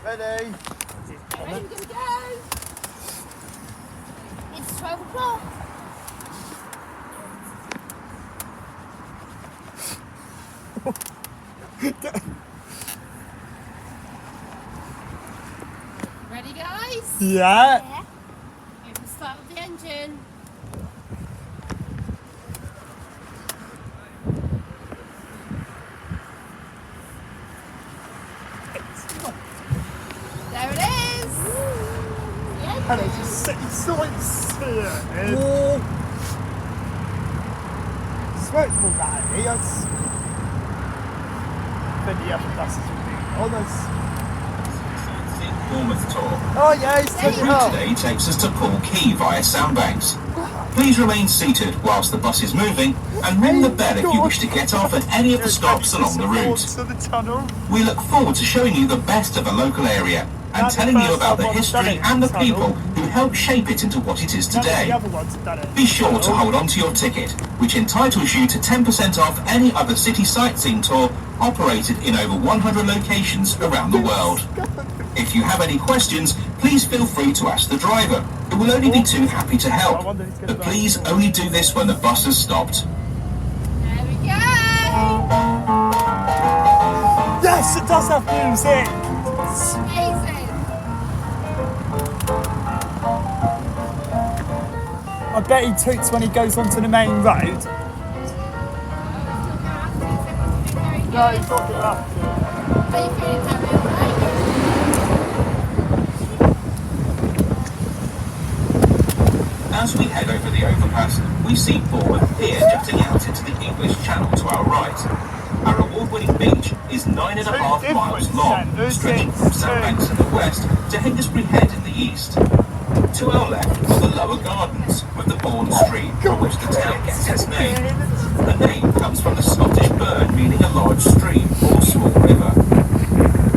Ready? Ready, we're going to go. It's 12 o'clock. Ready, guys? Yeah. We can start with the engine. There it is. And it's just sightseeing. Smoke more badly. Then the other buses will be on us. Bournemouth tour. Oh yeah, it's The route today takes us to Poole Quay via Sandbanks. Please remain seated whilst the bus is moving and ring the bell if you wish to get off at any of the stops along the route. We look forward to showing you the best of the local area and telling you about the history and the people who helped shape it into what it is today. Be sure to hold on to your ticket, which entitles you to 10% off any other city sightseeing tour operated in over 100 locations around the world. If you have any questions, please feel free to ask the driver, who will only be too happy to help. But please only do this when the bus has stopped. There we go. Yes, it does have music. Amazing. I bet he toots when he goes onto the main road. No, he's not good enough. How are you feeling, Harry? All right? As we head over the overpass, we see Bournemouth Pier jutting out into the English Channel to our right. Our award-winning beach is 9.5 miles long, stretching from Sandbanks in the west to Hindesbury Head in the east. To our left are the lower gardens, with the Bourne Street, from which the town gets its name. The name comes from the Scottish bird meaning a large stream or small river.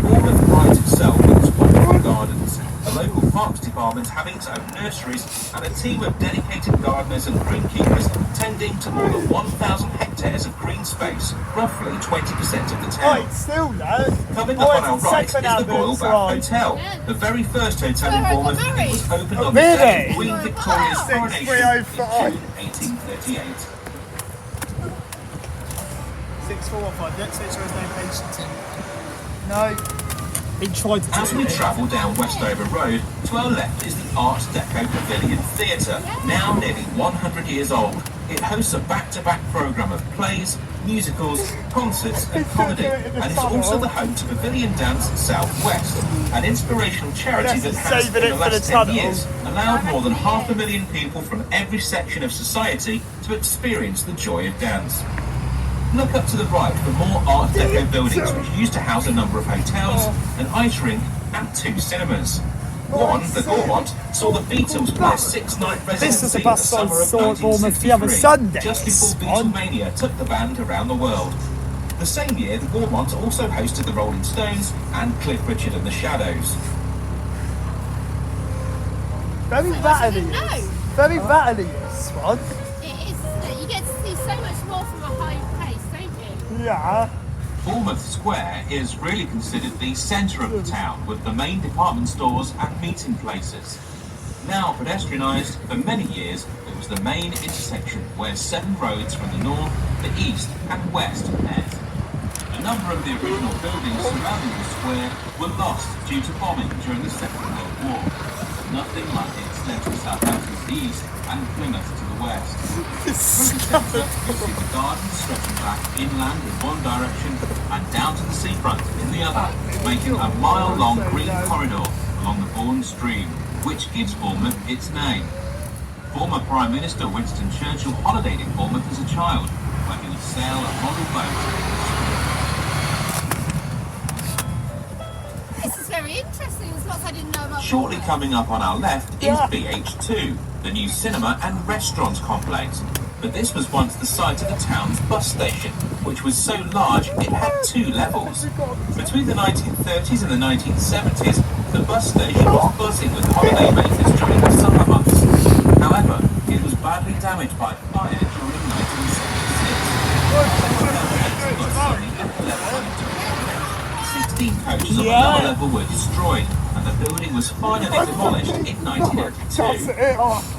Bournemouth prides itself with its wonderful gardens, the local parks department having its own nurseries, and a team of dedicated gardeners and greenkeepers tending to more than 1,000 hectares of green space, roughly 20% of the town. Right, still no. Coming up on our right is the Royal Bath Hotel, the very first hotel in Bournemouth that was opened on the day of Queen Victoria's coronation in June 1838. 6415, don't say there is no patience in. No. He tried to As we travel down Westover Road, to our left is the Art Deco Pavilion Theatre, now nearly 100 years old. It hosts a back-to-back programme of plays, musicals, concerts and comedy, and is also the home to Pavilion Dance Southwest, an inspirational charity that has, in the last 10 years, allowed more than 500,000 people from every section of society to experience the joy of dance. Look up to the right for more Art Deco buildings which used to house a number of hotels, an ice rink and 2 cinemas. One, the Dorset, saw the Beatles play a 6-night residency in the summer of 1963, just before Beatlemania took the band around the world. The same year, the Bournemouth also hosted the Rolling Stones and Cliff Richard and the Shadows. Very rattly. Very rattly, this one. It is. You get to see so much more from a high pace, don't you? Yeah. Bournemouth Square is really considered the centre of the town, with the main department stores and meeting places. Now pedestrianised, for many years it was the main intersection where 7 roads from the north, the east and west met. A number of the original buildings surrounding the square were lost due to bombing during the Second World War. Nothing like the extent of Southampton to the east and Plymouth to the west. From the centre, you see the gardens stretching back inland in one direction and down to the seafront in the other, making a mile-long green corridor along the Bourne Stream, which gives Bournemouth its name. Former Prime Minister Winston Churchill holidayed in Bournemouth as a child, where he would sail a model boat. This is very interesting. There's lots I didn't know about. Shortly coming up on our left is BH2, the new cinema and restaurant complex. But this was once the site of the town's bus station, which was so large it had 2 levels. Between the 1930s and the 1970s, the bus station was buzzing with holiday makers during the summer months. However, it was badly damaged by fire during 1976. steam coaches on the lower level were destroyed, and the building was finally demolished in 1982.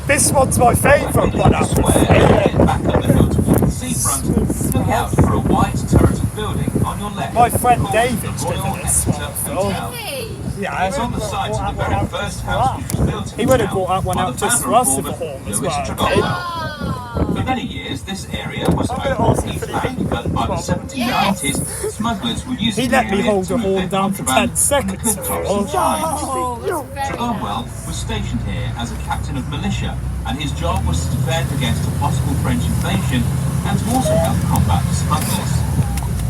This one's my favourite one up the back up the hill towards the seafront. Look out for a white turreted building on your left. My friend called David's the Royal driven this Exeter one. Hotel. Yeah, It's on the site of the very first house which was built in he would have town brought that one by out the just for founder us and of the former home as Lewis well. Tregonwell. For many years, this area was I'm gonna open ask him for the land, but by the 1790s, smugglers were using He the let me area hold to the move horn their down for contraband 10 seconds from the cliff tops before. and chimes. Oh, that's very Tregonwell nice. was stationed here as a captain of militia, and his job was to defend against a possible French invasion and to also help combat the smugglers.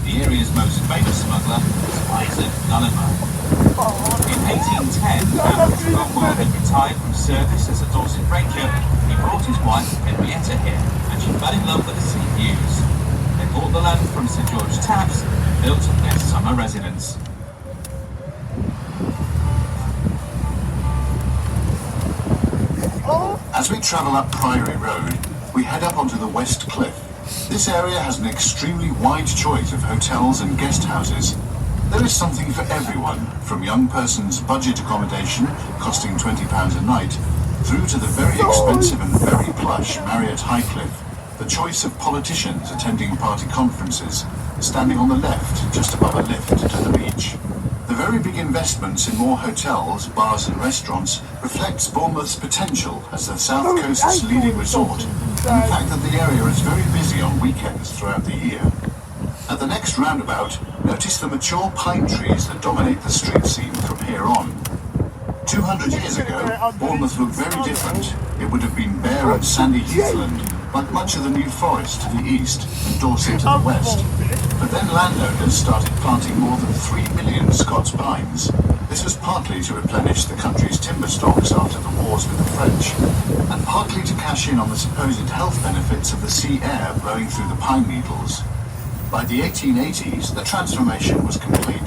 The area's most famous smuggler was Isaac Gulliver. In 1810, after Tregonwell had retired from service as a Dorset ranger, he brought his wife Henrietta here, and she fell in love with the sea views. They bought the land from Sir George Taps and built their summer residence. As we travel up Priory Road, we head up onto the West Cliff. This area has an extremely wide choice of hotels and guest houses. There is something for everyone, from young person's budget accommodation costing £20 a night, through to the very expensive and very plush Marriott Highcliffe, the choice of politicians attending party conferences, standing on the left just above a lift to the beach. The very big investments in more hotels, bars and restaurants reflects Bournemouth's potential as the South Coast's leading resort, and the fact that the area is very busy on weekends throughout the year. At the next roundabout, notice the mature pine trees that dominate the street scene from here on. 200 years ago, Bournemouth looked very different. It would have been bare and sandy heathland, like much of the New Forest to the east and Dorset to the west. But then landowners started planting more than 3 million Scots pines. This was partly to replenish the country's timber stocks after the wars with the French, and partly to cash in on the supposed health benefits of the sea air blowing through the pine needles. By the 1880s, the transformation was complete.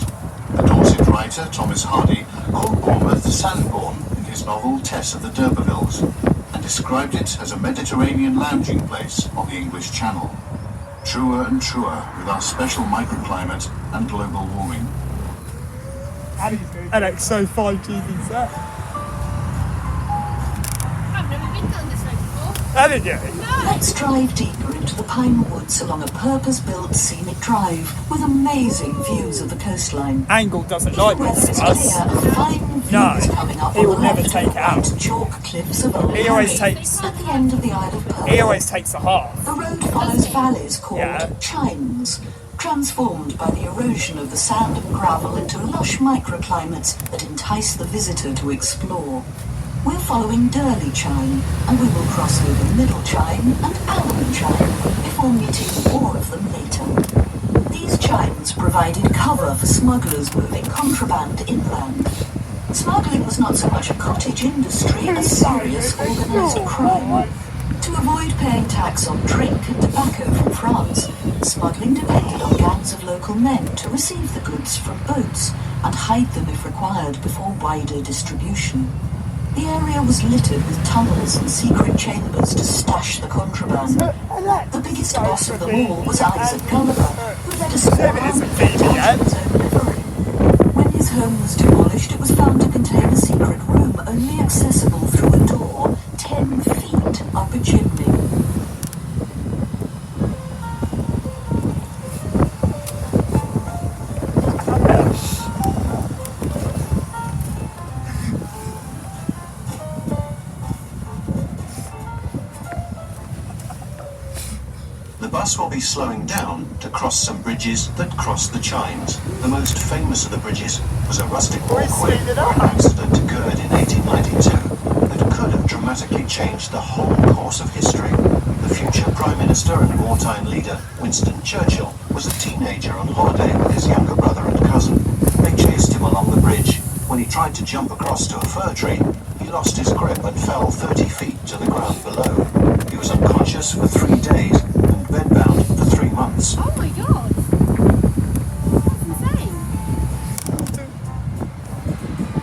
The Dorset writer Thomas Hardy called Bournemouth Sandbourne in his novel Tess of the D'Urbervilles, and described it as a Mediterranean lounging place on the English Channel. Truer and truer with our special microclimate and global warming. LX05 GDZ. I've never been down this way before. Haven't you? Let's drive deeper into the pine woods along a purpose-built scenic drive with amazing views of the coastline. Angle doesn't like Weather this is for us. clear and fine views coming up he on will the never left take it out. white chalk cliffs of Old He always Harry, takes- at the end of the Isle of Pearl. He always takes a half. The road follows valleys called Yeah. chines, transformed by the erosion of the sand and gravel into lush microclimates that entice the visitor to explore. We're following Durley Chine, and we will cross over Middle Chine and Allen Chine before meeting more of them later. These chines provided cover for smugglers moving contraband inland. Smuggling was not so much a cottage industry as serious organised crime. To avoid paying tax on drink and tobacco from France, smuggling depended on gangs of local men to receive the goods from boats and hide them if required before wider distribution. The area was littered with tunnels and secret chambers to stash the contraband. The biggest boss of them all was Isaac Gulliver, who led a small army to his own livery. When his home was demolished, it was found to contain a secret room only accessible through a door 10 feet up a chimney. The bus will be slowing down to cross some bridges that cross the chines. The most famous of the bridges was a rustic walkway where an accident occurred in 1892 that could have dramatically changed the whole course of history. The future Prime Minister and wartime leader, Winston Churchill, was a teenager on holiday with his younger brother and cousin. They chased him along the bridge. When he tried to jump across to a fir tree, he lost his grip and fell 30 feet to the ground below. He was unconscious for 3 days and bedbound for 3 months. Oh my god.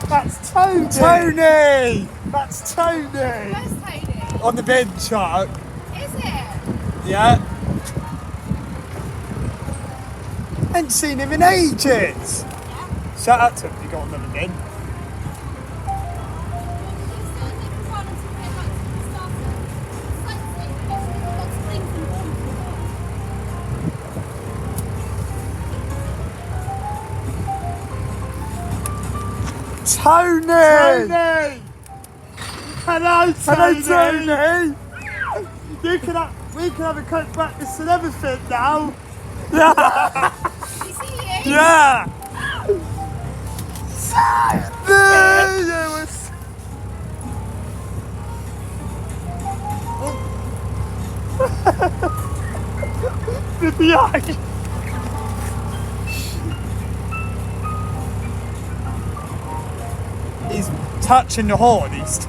That's insane. That's Tony! That's Tony! Where's Tony? On the bench, Chuck. Is it? Yeah. Ain't seen him in ages. Yeah. Shout out to him if you got another bin. Tony! Hello, Tony! We can have a cut practice and everything now. Yeah! Is he you? Yeah! Tony! With the eye. He's touching the horn. He's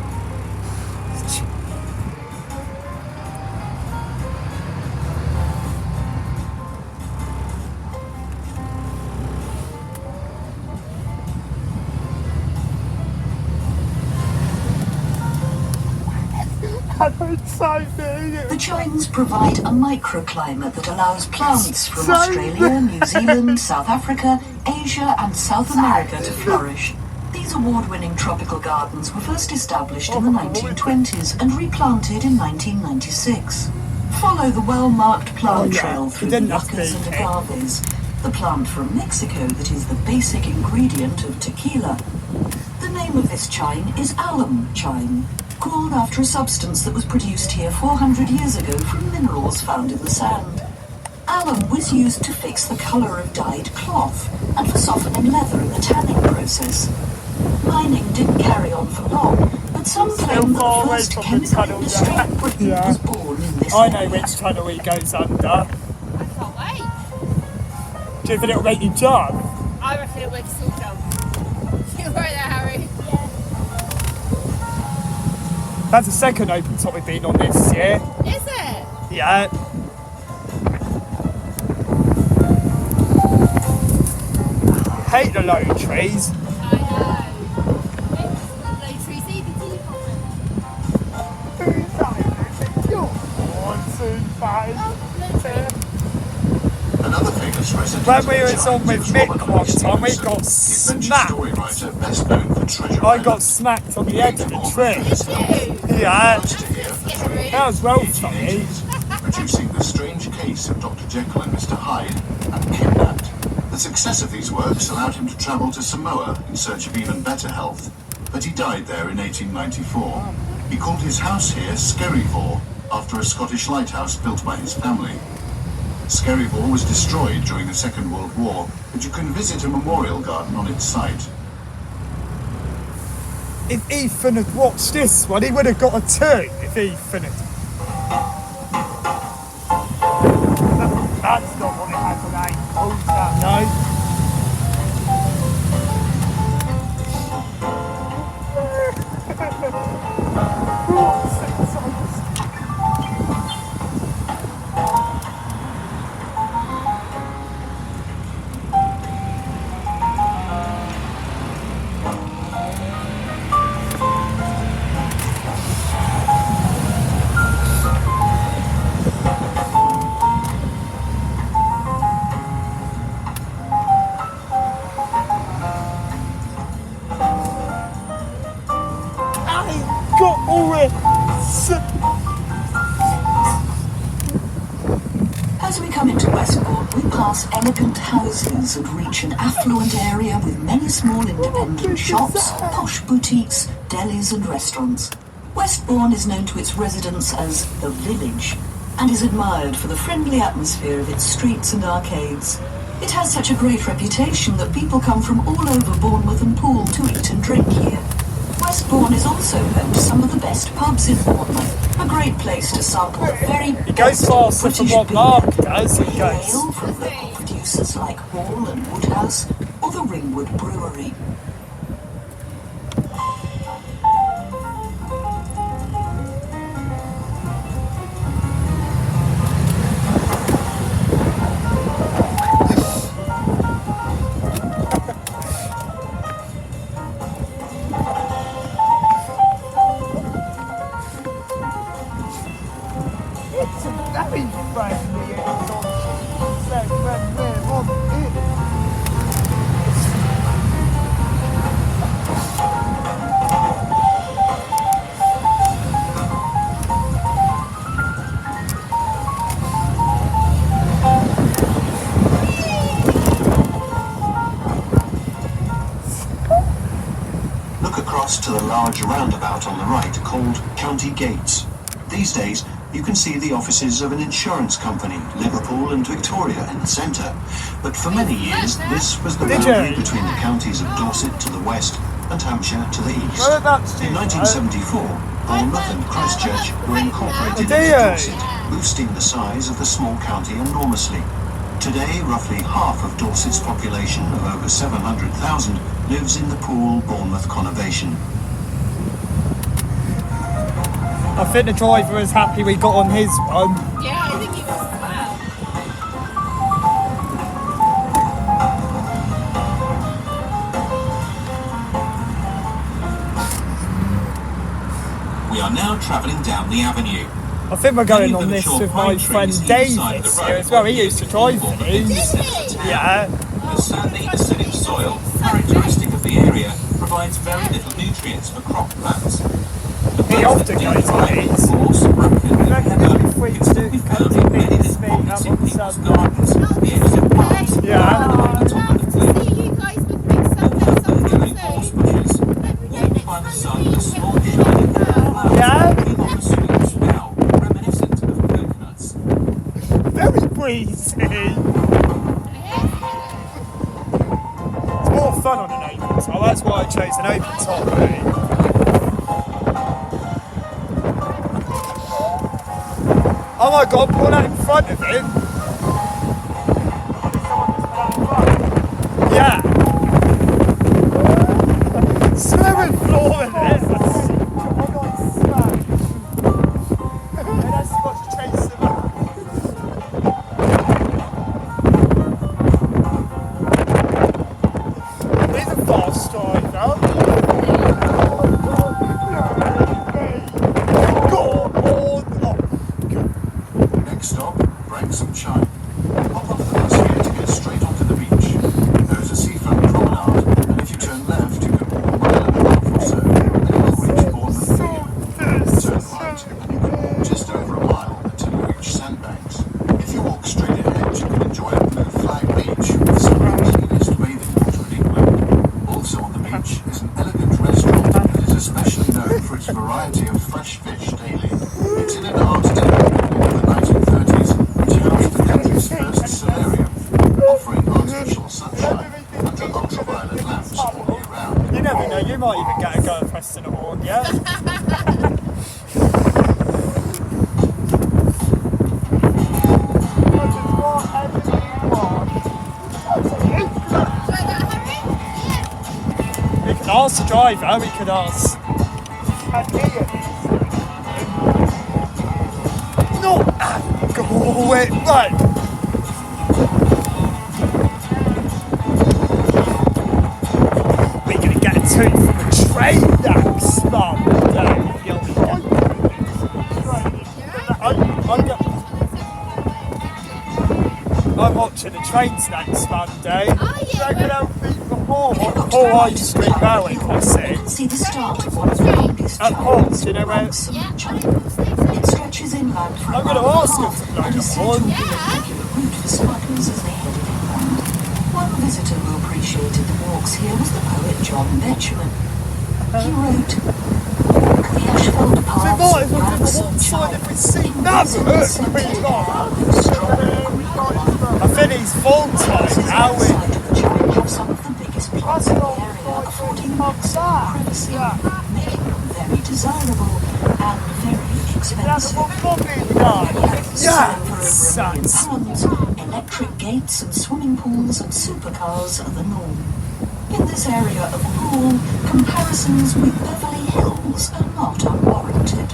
The chimes provide a microclimate that allows plants from Australia, New Zealand, South Africa, Asia and South America to flourish. These award-winning tropical gardens were first established in the 1920s and replanted in 1996. Follow the well-marked plant trail through the yuccas and agaves, the plant from Mexico that is the basic ingredient of tequila. The name of this chine is alum chine, called after a substance that was produced here 400 years ago from minerals found in the sand. Alum was used to fix the colour of dyed cloth and for softening leather in the tanning process. Mining didn't carry on for long, but some claim that the first chemical industry in Britain was born in this I know area. which tunnel he goes under. I can't wait. Do you think it'll make you jump? I reckon it'll make us all jump. You're right there, Harry. That's the second open top we've been on this year. Is it? Yeah. I hate the low trees. I know. Low trees, EBT problem. Another famous resident When we of was on with Giants Mick was Robert one time, we Stevenson, got the adventure smacked. story writer best known for Treasure I got Island. smacked on the edge of the tree. You? Yeah. Close to here, Scary. That was well funny. 1880s, producing the strange case of Dr. Jekyll and Mr. Hyde and Kidnapped. The success of these works allowed him to travel to Samoa in search of even better health, but he died there in 1894. He called his house here Skerryvore, after a Scottish lighthouse built by his family. Skerryvore was destroyed during the Second World War, but you can visit a memorial garden on its site. If Ethan had watched this one, he would have got a 2 if Ethan had. That's not what it has on ankles, no. As we come into Westbourne, we pass elegant houses and reach an affluent area with many small independent shops, posh boutiques, delis and restaurants. Westbourne is known to its residents as the Village and is admired for the friendly atmosphere of its streets and arcades. It has such a great reputation that people come from all over Bournemouth and Poole to eat and drink here. Westbourne is also home to some of the best pubs in Bournemouth, a great place to sample the very He goes faster than what Mark does. He goes. ale from local producers like Hall and Woodhouse or the Ringwood Brewery. to the large roundabout on the right called County Gates. These days, you can see the offices of an insurance company, Liverpool and Victoria in the centre. But for many years, this was the boundary between the counties of Dorset to the west and Hampshire to the east. In 1974, Bournemouth and Christchurch were incorporated into Dorset, boosting the size of the small county enormously. Today, roughly half of Dorset's population of over 700,000 lives in the Poole Bournemouth conurbation. I think the driver is happy we got on his one. Yeah, I think he was as well. We are now travelling down the avenue. I think we're going on this with my friend David here as well. He used to drive these. Yeah. The sandy acidic soil, characteristic of the area, provides very little nutrients for crop plants. He often goes on these. I reckon it'd be free to do many speed up on the gardens. Yeah. I'd love to see you guys with big sundays sometime soon. By the sun, the small shining flower Yeah. keep on a sweet smell, reminiscent of coconuts. Very breezy. It's more fun on an open top. That's why I chose an open top, really. Oh my god, pull that in front of him. Yeah. Swimming floor in it. Oh god, smash. And that's got to chase him up. He's a fast driver. Next stop, Branksome Chine. Hop onto the bus here to get straight onto the beach. There is a seafront promenade, and if you turn left, you can walk a mile and a half or so, and you will reach Bournemouth Pier. Turn right, and you can walk just over a mile until you reach Sandbanks. If you walk straight ahead, you can enjoy a blue flag beach with some of the cleanest bathing water in England. Also on the beach is an elegant restaurant that is especially known for its variety of fresh fish daily. It's in an art depot of the 1930s, which housed the country's first solarium, offering artificial sunshine under ultraviolet lamps all year round. You never know, you might even get a go at Preston Award, yeah? We could ask the driver, we could ask. No! Go away, right! We're gonna get a toot from a train next month. I'm watching the trains next Monday. They're going to be before Poole High Street Railway crossing. See the start of one of the longest At Poole, do you know where? It stretches inland for I'm going to ask them to blow it on. regular route for smugglers as they headed inland. One visitor who appreciated the walks here was the poet John Betjeman. He wrote, "The asphalt paths of Branksome Chine, I think he's full time now. have some of the biggest plants in the area, affording maximum privacy, making them very desirable and very expensive. Yeah, £1 million. Electric gates and swimming pools and supercars are the norm. In this area of Poole, comparisons with Beverly Hills are not unwarranted.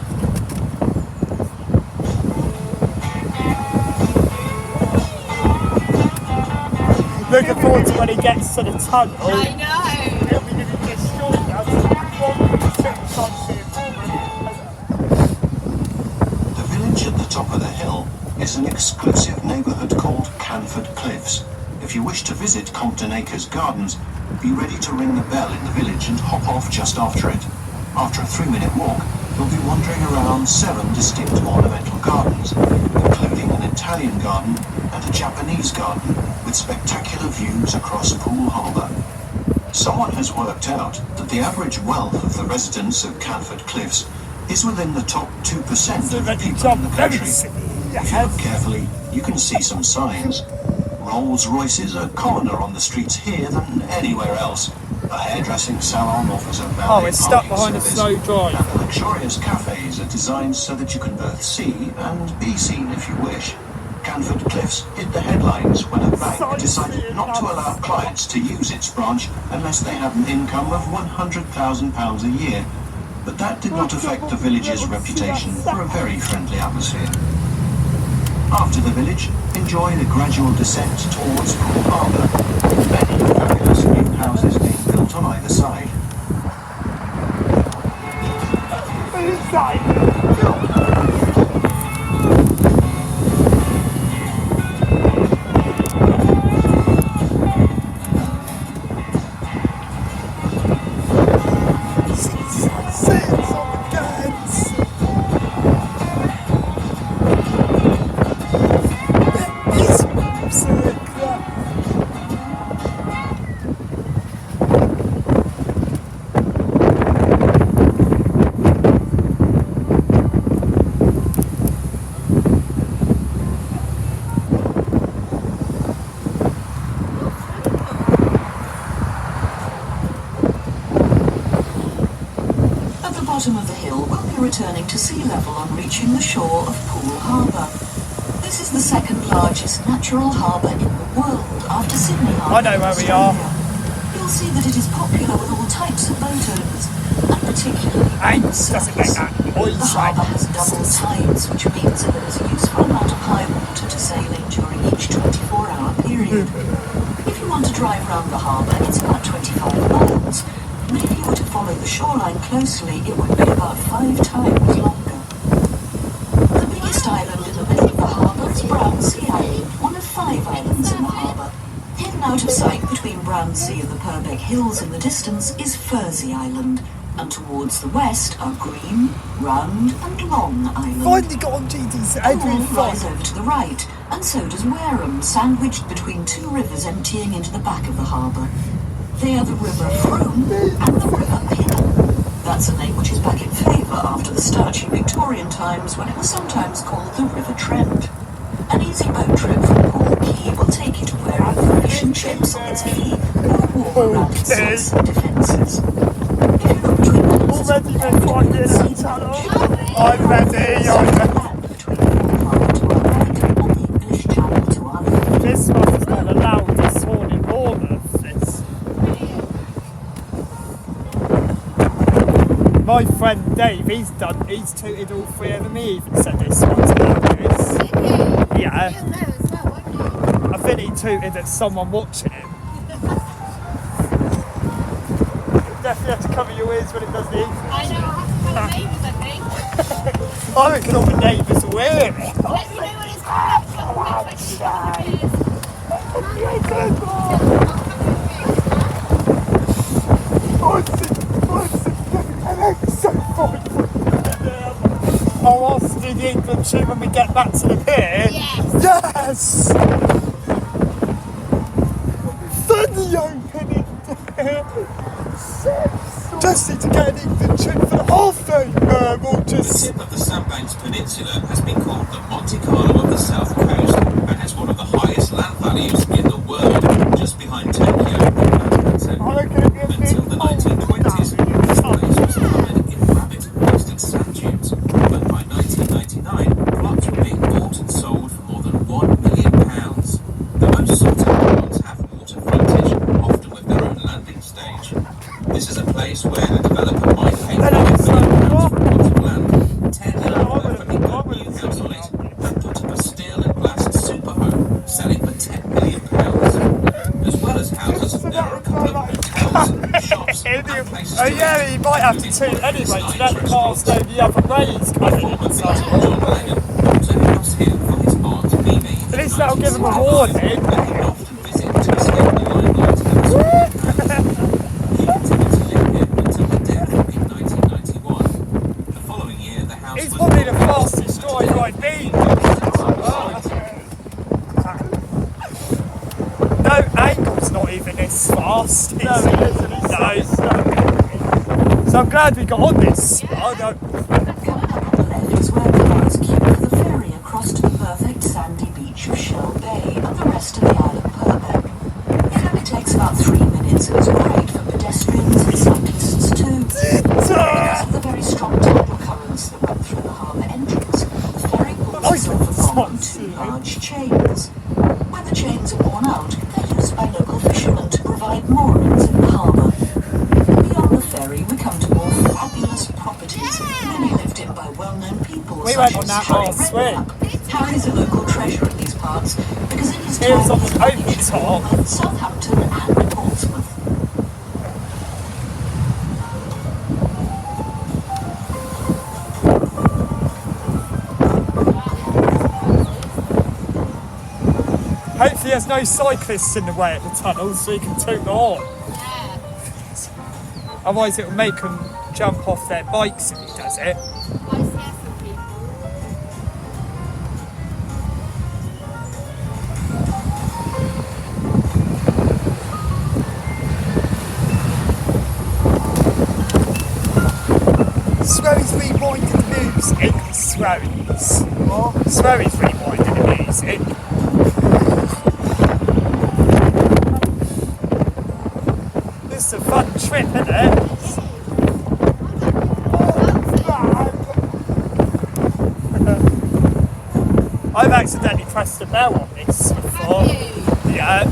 Looking forward to when he gets to the tunnel. I know. He'll be giving me a short now. The village at the top of the hill is an exclusive neighbourhood called Canford Cliffs. If you wish to visit Compton Acres Gardens, be ready to ring the bell in the village and hop off just after it. After a 3-minute walk, you'll be wandering around 7 distinct ornamental gardens, including an Italian garden and a Japanese garden with spectacular views across Poole Harbour. Someone has worked out that the average wealth of the residents of Canford Cliffs is within the top 2% of the people in the country. If you look carefully, you can see some signs. Rolls Royces are commoner on the streets here than anywhere else. A hairdressing salon offers a valet it's stuck parking behind a service, slow drive. and the luxurious cafes are designed so that you can both see and be seen if you wish. Canford Cliffs hit the headlines when a bank decided not to allow clients to use its branch unless they had an income of £100,000 a year. But that did not affect the village's reputation for a very friendly atmosphere. After the village, enjoy the gradual descent towards Poole Harbour, with many fabulous new houses being built on either side. Bottom of the hill will be returning to sea level on reaching the shore of Poole Harbour. This is the second largest natural harbour in the world after Sydney Harbour. I know where we are. You'll see that it is popular with all types of boat owners, and particularly the surface. The harbour has double tides, which means that there is a useful amount of high water to sail in during each 24-hour period. If you want to drive around the harbour, it's about 25 miles. But if you were to follow the shoreline closely, it would be about 5 times longer. The biggest island in the middle of the harbour is Brownsea Island, one of 5 islands in the harbour. Hidden out of sight between Brownsea and the Purbeck Hills in the distance is Fursey Island, and towards the west are Green, Round and Long Island. Finally got on GDZ every Poole lies over to the right, and so does Wareham, sandwiched between 2 rivers emptying into the back of the harbour. They are the River Frome and the River Pill. That's a name which is back in favour after the starchy Victorian times when it was sometimes called the River Trent. An easy boat trip from Poole Quay will take you to where the fish and chips on its quay go warm around its sides and defences. If you look between the hills, already been 5 years in tunnel. I'm ready. between Poole Harbour to our right and the English Channel to our left. This must have been the loudest horn in Bournemouth. My friend Dave, he's tooted all 3 of them. He even said this one's hilarious. Yeah. I think he tooted at someone watching him. Definitely have to cover your ears when it does the evening. I know, I have to tell neighbours, I think. I reckon all the neighbours will hear it. Let me know when it's Oh, I'll see the England tune when we get back to the pier. Yes! Yes! Sunny opening there. Just need to get an England tune for the half day. We'll The just... tip of the Sandbanks Peninsula has been called the Monte Carlo of the South Coast and has one of the highest land values in the world, just behind Tokyo and Atlanta. I reckon it'll be a big Until the 1920s, this place was covered in rabbit-infested sand dunes. But by 1999, plots were being bought and sold for more than £1 million. The most sought-after ones have water frontage, often with their own landing stage. This is a place where a developer might pay £5 million for a plot of land, tear down a perfectly good new house on it, and put up a steel and glass super home, selling for £10 million. As well as houses, there are a couple of hotels, shops, and places Oh to yeah, you might have to toot anyway to let the cars go the other ways. John Lennon owns a house here for his aunt Mimi. At least that'll give them a warning. He would often visit to escape the limelight that was on his house. He continued to live here until the death in 1991. The following year, the house He's was probably the fastest driver I've been. No angle's not even in this fast. No, it isn't. So I'm glad we got on this spot. Coming up on the left is where cars queue for the ferry across to the perfect sandy beach of Shell Bay and the rest of the island Purbeck. It only takes about 3 minutes and is great for pedestrians and cyclists too. Because of the very strong tidal currents that run through the harbour entrance, the ferry pulls itself along on 2 large chains. When the chains are worn out, they're used by local fishermen to provide moorings in the harbour. Beyond the ferry, we come to more fabulous properties, many lived in by well-known people We such went on as that Harry last week. Redknapp. Harry's a local treasure in these parts because in his He was time on he the managed top. both Southampton and Portsmouth. Hopefully there's no cyclists in the way at the tunnel so you can toot the horn. Yeah. Otherwise it will make them jump off their bikes if he does it. I scare some people. Swery's rewinding the music. Swery's. What? Swery's rewinding the music. This is a fun trip, isn't it? I've accidentally pressed the bell on this before. Have you? Yeah.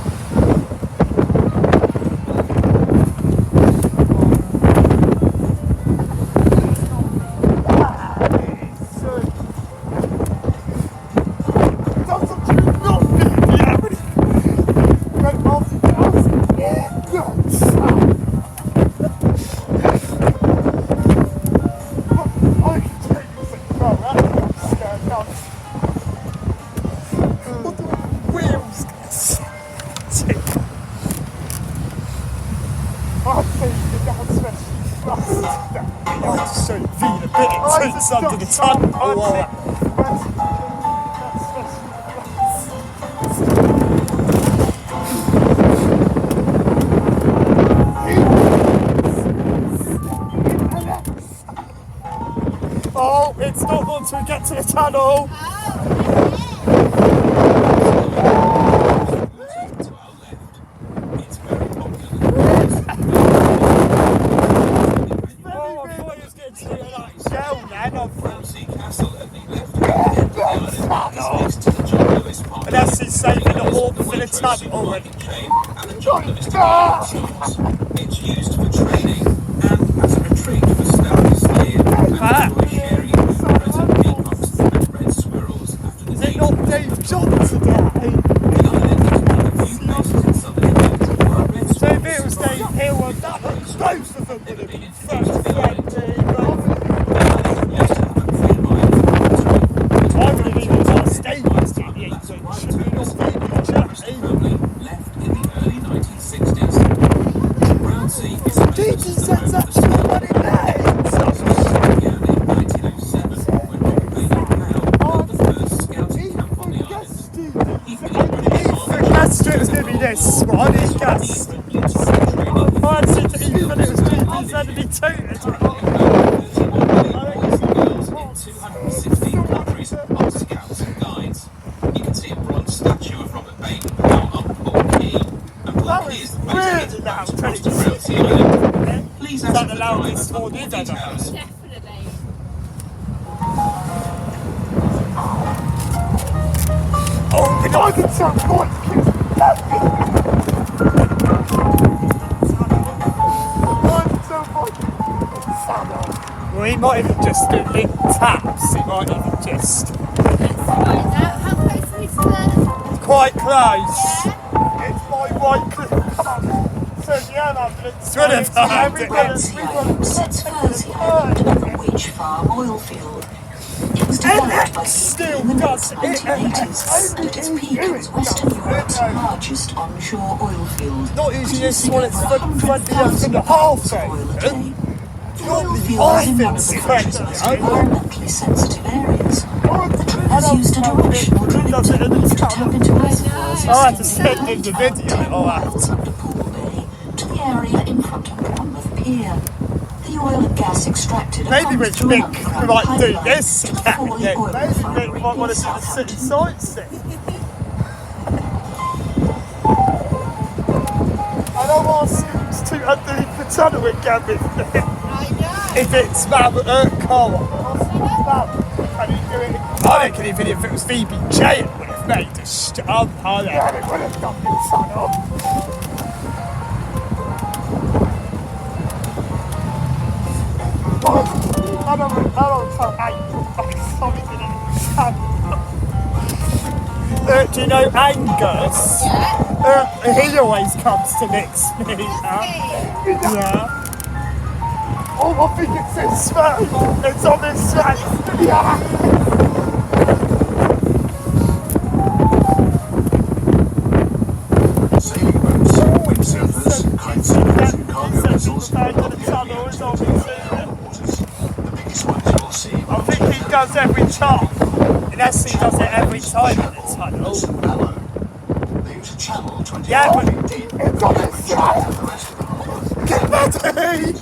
Under the tunnel. Oh, it's not until we get to the tunnel. And that's his saving the horn for the tunnel already. It's used for training and as a retreat for staff to stay in and enjoy sharing present peacocks and red squirrels after the day's Not Dave John today. The island is one of the few places in southern England where a red So squirrel if it was Dave Hill and that, both of them would have been first friendly. I would have even asked Dave to do the England should we not be family left in the early 1960s. Brownsea is a GDZ actually what it means. began in 1907 when Robert Bailey Powell built the first scouting camp on the island. He He guessed it was going to be this one, he guessed. I fancy to even it was GDZ to be tooted. 216 countries are scouts and guides. You can see a bronze statue of Robert Bailey Powell on Poole Quay, and Poole Quay is the most visited route across to Brownsea Island. Please ask the driver for more details. Definitely. Oh, and I can tell quite well, he might even just do link taps, he might even just How close are we to the... quite close. It's my white clip. So yeah, it's one of Brownsea Island sits Furzy Island on the Wych Farm oil field. It was developed by people in the mid-1980s, and at its peak it was Western Europe's largest onshore oil field, Not usually this producing one, over it's 100,000 $20.50 barrels of oil a day. The oil field is in one of the country's most environmentally sensitive areas. The drillers used a directional drilling technique to tap into reservoirs I'll have to send him the video. I'll have to. under Poole Bay the area in front of Bournemouth Pier. The oil and gas extracted are Maybe pumped we through an think we underground might do pipeline this. to the Fawley Yeah, oil maybe we refinery might want near to do the city Southampton. sightseeing. I don't want to see underneath the tunnel again with me. I know. If it's coal. Can you do it? I reckon even if it was VBJ, it would have made a stump. I reckon it would have done the tunnel. I don't tell something in it. Do you know Angus? Yeah. He always comes to mix me. Yeah. Oh, I think it's his smell. It's on his face. Yeah. Sailing boats, windsurfers, kitesurfers and cargo vessels are the only waters. The biggest ones you'll see I are think he does every time. Unless he does it every time in the tunnel. St. Malo. They use a channel 20 Yeah, but feet deep, it's on his which connects the rest of the harbour. Get ready!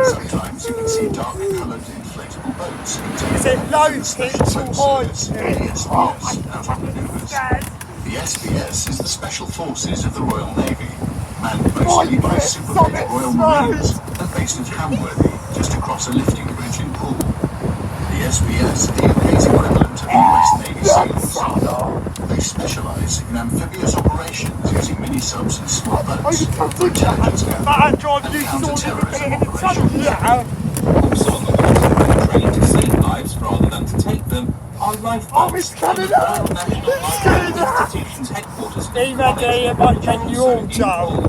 Sometimes you can see dark-coloured inflatable boats Is it low pitch or high pitch? out on manoeuvres. The SBS is the Special Forces of the Royal Navy, manned mostly by super-fit Royal Marines and based at Hamworthy, just across a lifting bridge in Poole. The SBS are the UK's equivalent of the US Navy SEALs. They specialise in amphibious operations using mini-subs and small boats for intelligence gathering and counter-terrorism operations. Yeah. Also on the water, trained to save lives rather than to take them, are lifeboats. it's coming in the up! Royal National Lifeboat Institution's headquarters. Be ready, it might take you all, Joe.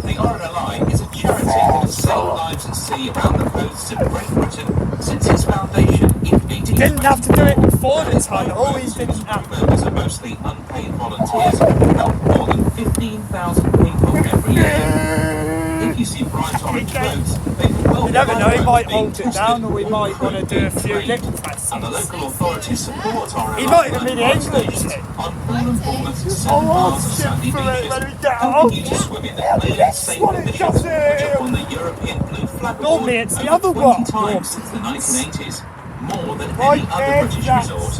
The RNLI is a charity that has saved lives at sea around the coasts of Great Britain since its foundation in 1820. Didn't have to do it before the tunnel, he didn't have to. Members are mostly unpaid volunteers who help more than 15,000 people every year. If you see bright orange boats, they can well You never know, he be might being hold it tested down, or we might before want to being do a few trained. lip tests. And the local authorities support our He might even be the English English. on Poole and Bournemouth's 7 I'll miles of ask sandy him for it beaches, when we get helping off. you to swim in the clean, safe one, it emissions, does which it. have won the European Blue Flag Normally Award it's the over other 20 one. times since the 1980s, more than Right any other there, British that's- resort.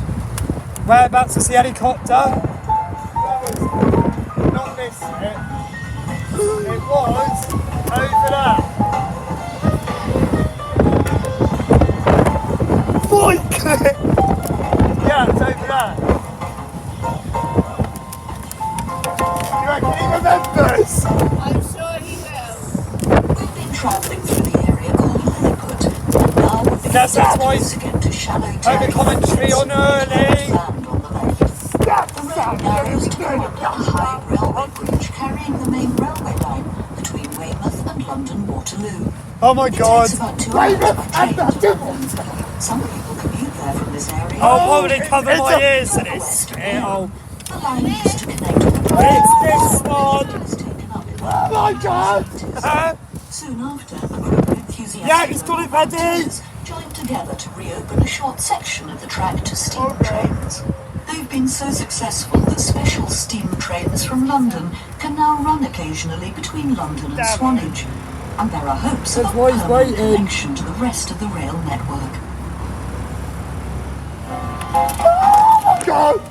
Whereabouts is the helicopter? Not this bit. It was over there. Boy, clip! Yeah, it's over there. You reckon he remembers? I'm sure he will. We've been travelling through the area called Lilliput, and now we're Guess that's why once again to shallow over commentary on early. land on the left. The road narrows to come under a high railway bridge carrying the main railway line between Weymouth and London Waterloo. Oh my It god. takes about 2 hours by train to London. Some people commute there from this area. I'll probably cover It's my a- ears in this bit. Oh, The line used to connect with the it's this one. was taken up in Oh my god. Soon after, a group of enthusiastic Yeah, he's got it ready. volunteers joined together to reopen a short section of the track to steam trains. They've been so successful that special steam trains from London can now run occasionally between London and Damn. Swanage. And there are hopes of a That's why he's permanent waiting. connection to the rest of the rail network. God.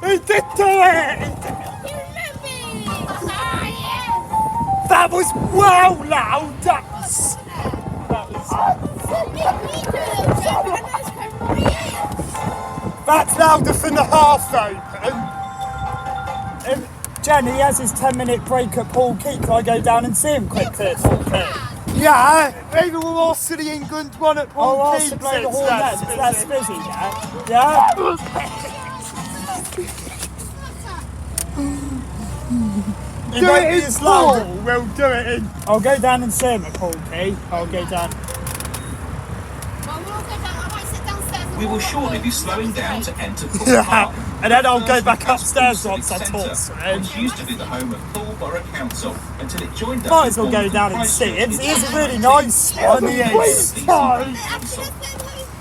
He did do it! You remember me? Ah, yes. That was well loud! That was... That's louder than the half open. Jen, he has his 10-minute break at Poole Quay. Can I go down and see him quickly at Poole Quay? Yeah, maybe we'll ask the England one at Poole Oh, Quay. ask to blow the horn that's then, it's less busy, yeah? Yeah? He Do won't it be in as loud. Poole. We'll do it in... I'll go down and see him at Poole Quay. I'll go down. Well, we'll go down. I might sit downstairs. We will shortly be slowing down to enter Poole Yeah, Harbour. And then I'll go back As upstairs Poole once I Civic talk Centre, to him. which used to be the home of Poole Borough Council until it joined up Might with as well go Bournemouth down and Christchurch see it. in It's a really nice one. He is.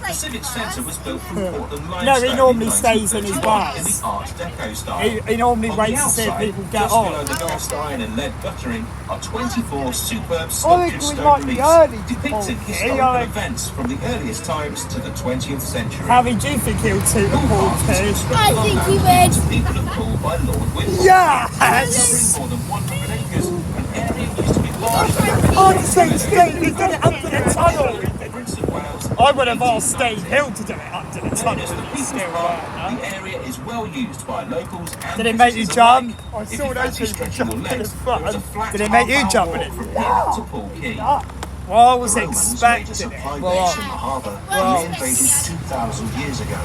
The Civic Centre was built from Portland limestone. No, he normally in stays in his 1931 bars. in the Art Deco style. He normally On waits the to see if outside, people get just on. below the cast iron and lead guttering, are 24 superb I sculptured think we stone might be reliefs early to depicting Poole Key, historical I- events from the earliest times to the 20th century. Harry, do you think he'll toot a Poole Poole Park was Key? constructed I on think he land would. to people of Poole by Lord Whitmore. Yes! Covering more than 100 acres, an area used to be large Oh, the Saint Steve, he did it under the tunnel. Prince of Wales. I would have asked Steve Hill to do it under the Known tunnel. as the It's People's still Park, there. the area is well used by locals and Did it make you visitors jump? alike. I If saw you those fancy people stretching your jump in legs, the front. there is a flat Did it make you half-hour jump walk in it? from here to Poole Quay. Well, I was The Romans made a expecting supply it. base in the harbour Well, when they invaded 2,000 years ago.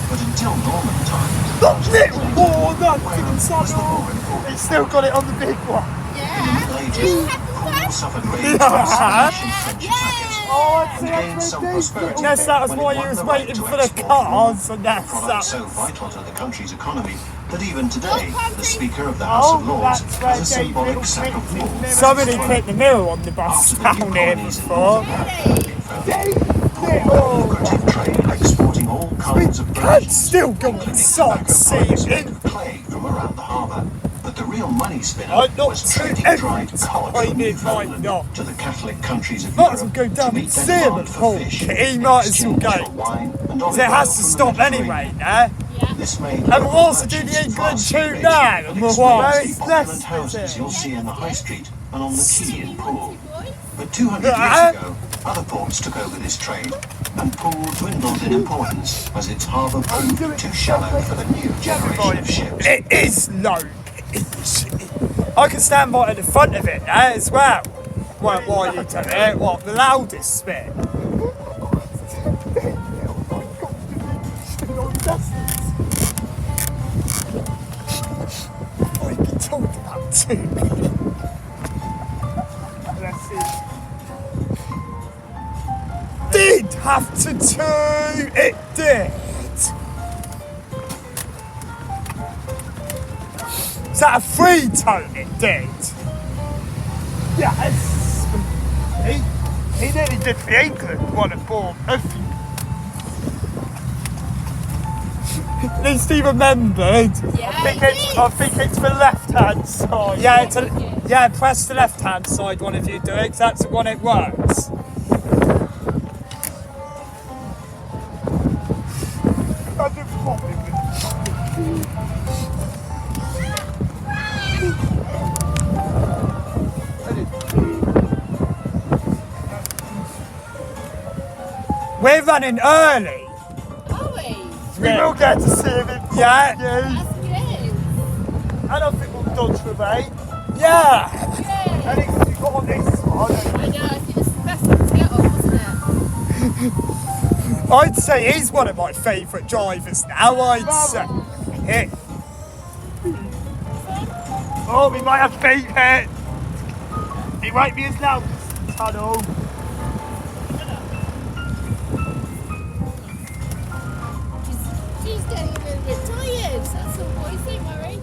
But until Norman time, Not little more than where to the was the more tunnel. important? It's still got it on the big one. In the Yeah. Middle Ages, Poole suffered raids Yeah. from Spanish and French attackers. Oh, And gained some prosperity yes, that was when it why won you was the right waiting to for the export cars, and that's products that. so vital to the country's economy that even today, country? the Speaker of the House Oh, of Lords that's where has a symbolic David sack of wool. Smith- Somebody put the mirror on the bus After the down new here colonies in before. Northern Africa had been founded, Poole had a lucrative trade exporting all kinds of Can't provisions, still go including inside, tobacco see products it. made of clay from around the harbour. But the real money spinner I'm not was too trading angry dried to cod find from it, Newfoundland might not. to the Catholic countries of Might as well Europe go down to meet and their see him demand at for Poole fish. Key. in Might as well exchange go. for wine and So olive it oil has to from the stop Mediterranean. anyway, now. This made And we'll local also do the merchants England vastly tune rich now, and and we'll explained watch. the It's opulent less, houses is it? you'll see in the High Street and on the quay in Poole. But 200 Yeah. years ago, other ports took over this trade, and Poole dwindled in importance as its harbour proved too shallow for the new generation of ships. It is low. I can stand right at the front of it now as well. Well, why you do it? What, the loudest bit? I can talk about too. Let's see. Did have to do. It did. Is that a 3-tone it did? Yes! He nearly did the England one at Bournemouth. At least he remembered. Yeah, I think it's the left-hand side. Yeah, press the left-hand side one if you do it, 'cause that's the one it works. I didn't pop it. We're running early. Are we? We will get to see him in yeah. That's good. And I think we'll dodge the bay. Yeah. Good. And it's you got on this one. I know, I think this is the best one to get on, wasn't it? I'd say he's one of my favourite drivers now, I'd say. Yeah. Oh, we might have feet hit. It won't be as loud as the tunnel. She's getting a little bit tired. That's all. What do you think, Murray?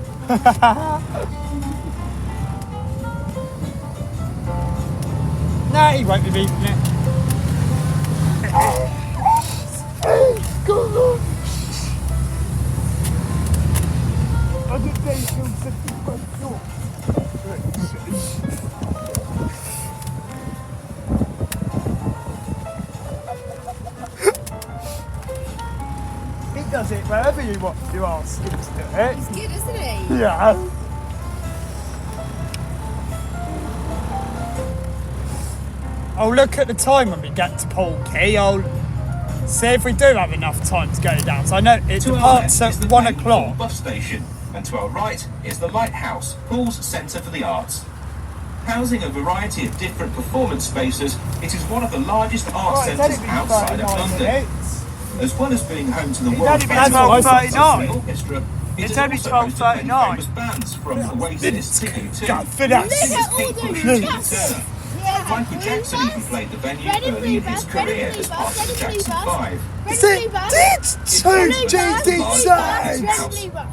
Nah, he won't be beating it. Go on. I didn't say he killed 75 short. He does it wherever you want to ask him to do it. He's good, isn't he? Yeah. I'll look at the time when we get to Poole Quay. I'll see if we do have enough time to go down. So I know it To our departs left at is the 1 main o'clock. Poole bus station, and to our right is the Lighthouse, Poole's Centre for the Arts. Housing a variety of different performance spaces, it is one of the largest art Right, it's only centres been outside of 39 London. minutes. As well as being home to the It's world only been famous 12:39. orchestra, it It's has only also hosted many 12:39. famous bands from Oasis to U2. Got finesse. Singers Pete Bush and Tina Turner. Yeah. Michael Jackson even played the venue early in his career as part of the Jackson 5. Is it two GDZ?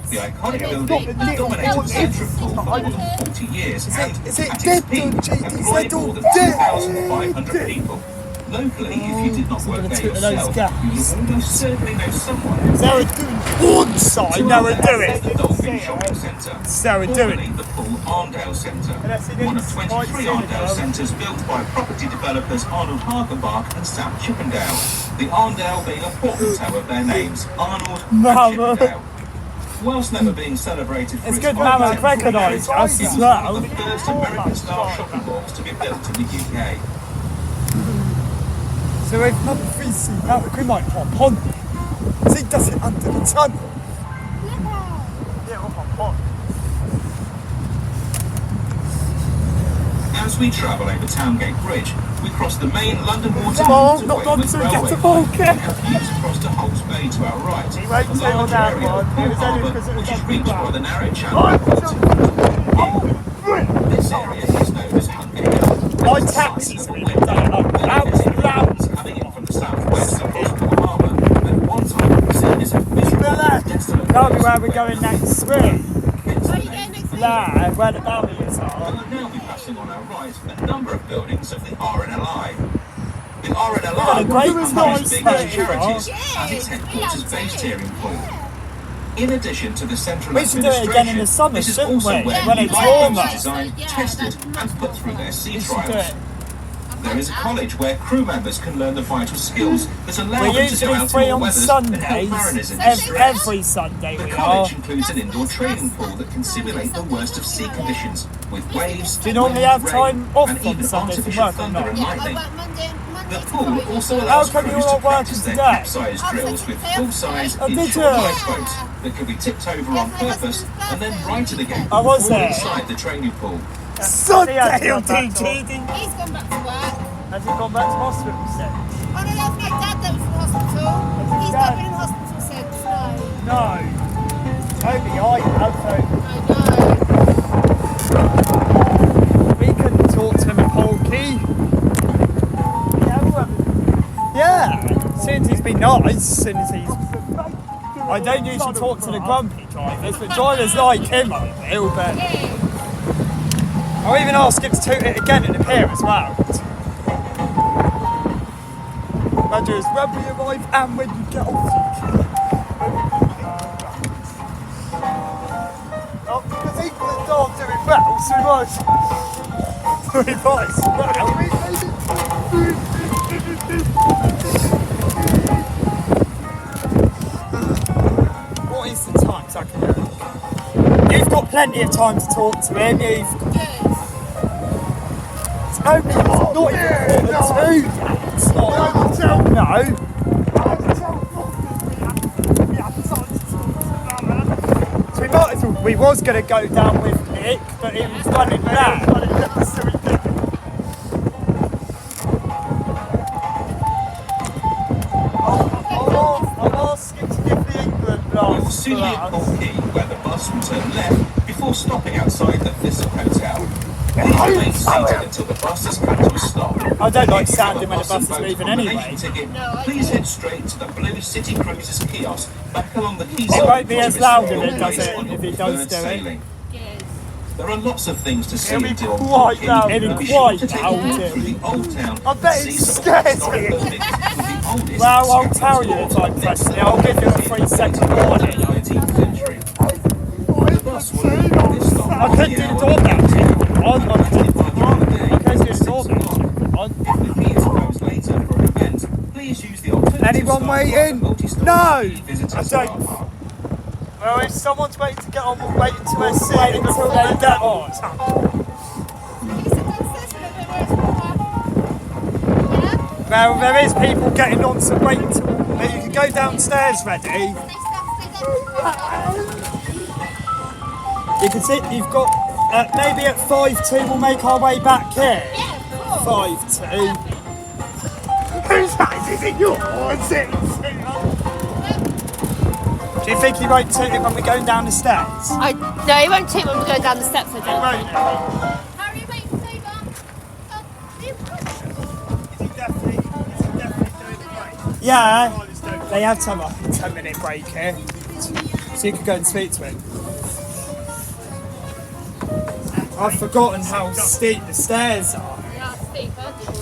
The iconic building has dominated the centre of Poole for more than 40 years and Is it at dead its peak or GDZ employed more than or dead? 2,500 people. Locally, if you did not work gonna there toot those yourself, guys. you would almost certainly know someone. They were doing one side, they were The doing. Dolphin Shopping Centre, So we're doing. formerly the Poole Arndale Centre, one of 23 Arndale centres built by property developers Arnold Hagenbach and Sam Chippendale, the Arndale being a portmanteau of their names, Arnold and Mama. Chippendale. Whilst never being celebrated for It's its good Mama content, recognised us it as was well. one of the first American-style shopping malls to be built in the UK. So if number 3 see that, we might hop on. See, does it under the tunnel? Yeah, we'll hop on. As we travel over Towngate Bridge, we cross the main London Water Oh, to not Weymouth to railway get the line ball, and Ken. have views across to Holts Bay to our right, He won't a say on large that area one. of Poole It was only Harbour, because it was which is on reached the by the ground. narrow channel of This area is known as Hungary. My taxi's been done up. Loud. Coming in from the southwest across Poole Harbour, at one time seen as a miserable, desolate Tell me where we're going next spring. Where Where the barriers We are. will now be passing on our right a number of buildings of the RNLI. The RNLI great is nice big place, as charities yeah. as its headquarters based here in Poole. In addition to the central We should do it again in the summer, this is shouldn't also we? where When new it's light bulbs warmer. are designed, tested and put through their sea We should do trials. it. There is a college where crew members can learn the vital skills that allow We're them to go usually out free in all on weathers and help Sundays. mariners in Every distress. Sunday The we are. college includes an indoor training pool that can simulate the worst of sea conditions, with waves, Do you normally wind, have rain, time off and on even Sunday from artificial work or thunder not? and I lightning. work Monday The to pool Friday. also How allows come crews you're to not practice working their today? capsize drills with full-size Oh, did inshore you? lifeboats that can be tipped over on purpose and then righted again Oh, was all it? inside the training pool. Sunday He's he'll gone do back to cheating. He's gone back to work. Has he gone back to hospital since? Oh no, that's my dad that was in hospital. He's dad? not been in hospital since, no. No. Toby, I have so I know. we can talk to him at Polkey. Yeah. As soon as he's been nice, as soon as he's I don't usually talk to the grumpy drivers, but drivers like him I will, but I'll even ask him to toot it again in the pier as well. Roger is when we arrive and when you get off. Oh, because England aren't doing well, so we might as well. What is the time? So I can hear it. You've got plenty of time to talk to him. It's only not even quarter 2 yet. It's not. No. So we was going to go down with Nick, but it was running bad. I'll ask him to give the England We will blast soon for be at us. Poole where the bus will turn left before stopping outside the Thistle Hotel. Please remain seated until the bus has come to a stop. I don't like If you standing have a when the bus is and boat leaving combination anyway. Ticket, No, I please don't. head straight to the Blue City Cruises kiosk back along the quay It side won't be as to loud if receive it your does place it, on your if he does preferred do it. sailing. Yes. There are lots of things to see It'll be and do on quite Poole loud, Quay. it'll Be be sure to quite take a loud, walk it'll through be- the old town I bet and it see some of the scares historic me. buildings with the oldest Well, I'll scaffold tell you stores if I'm next pressing to it. I'll give you a the 3 second building warning. in the 19th century. The bus will leave this stop I on could the do the hour doorbell check. I and the departure of the day could do is the 6 doorbell o'clock. check. If the quay is closed later for an event, please use the alternative Anyone stop waiting? at the multi-storey No! visitor I car don't. park. Well, if someone's waiting to get on, we'll wait until they're sitting until they get on. He's a downstairs a little bit where it's warmer. Yeah? Well, there is people getting on to wait until. But you can go downstairs, ready? Stay down. You can see you've got. Maybe at 5-2 we'll make our way back here. Yeah, of course. 5-2. Whose house is it yours? Do you think he won't toot it when we're going down the steps? No, he won't toot when we go down the steps, I don't think. Won't he? Harry, wait, Saber. Yeah, they had to have a 10-minute break here, so you could go and speak to him. I've forgotten how steep the stairs are. They are steep, aren't they?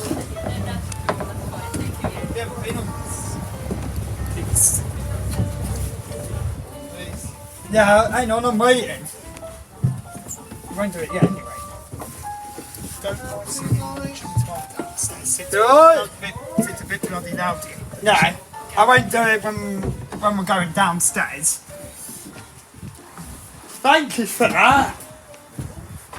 Yeah, hang on, I'm waiting. You won't do it yet anyway. It's a bit bloody loud here. No, I won't do it when we're going downstairs. Thank you for that.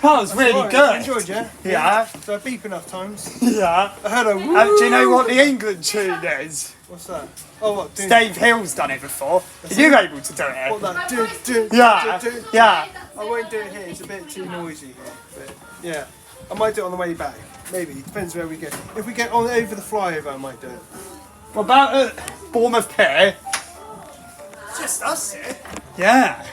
That was really good. Enjoyed, yeah? Yeah. So I beep enough times. Yeah. I heard a woo. Do you know what the England tune is? What's that? Oh, what? Do, Dave Hill's done it before. Are you able to do it? what that? Do. Yeah. Yeah. I won't do it here. It's a bit too noisy here. But yeah, I might do it on the way back. Maybe. Depends where we go. If we get on over the flyover, I might do it. What about at Bournemouth Pier? Just us here. Yeah.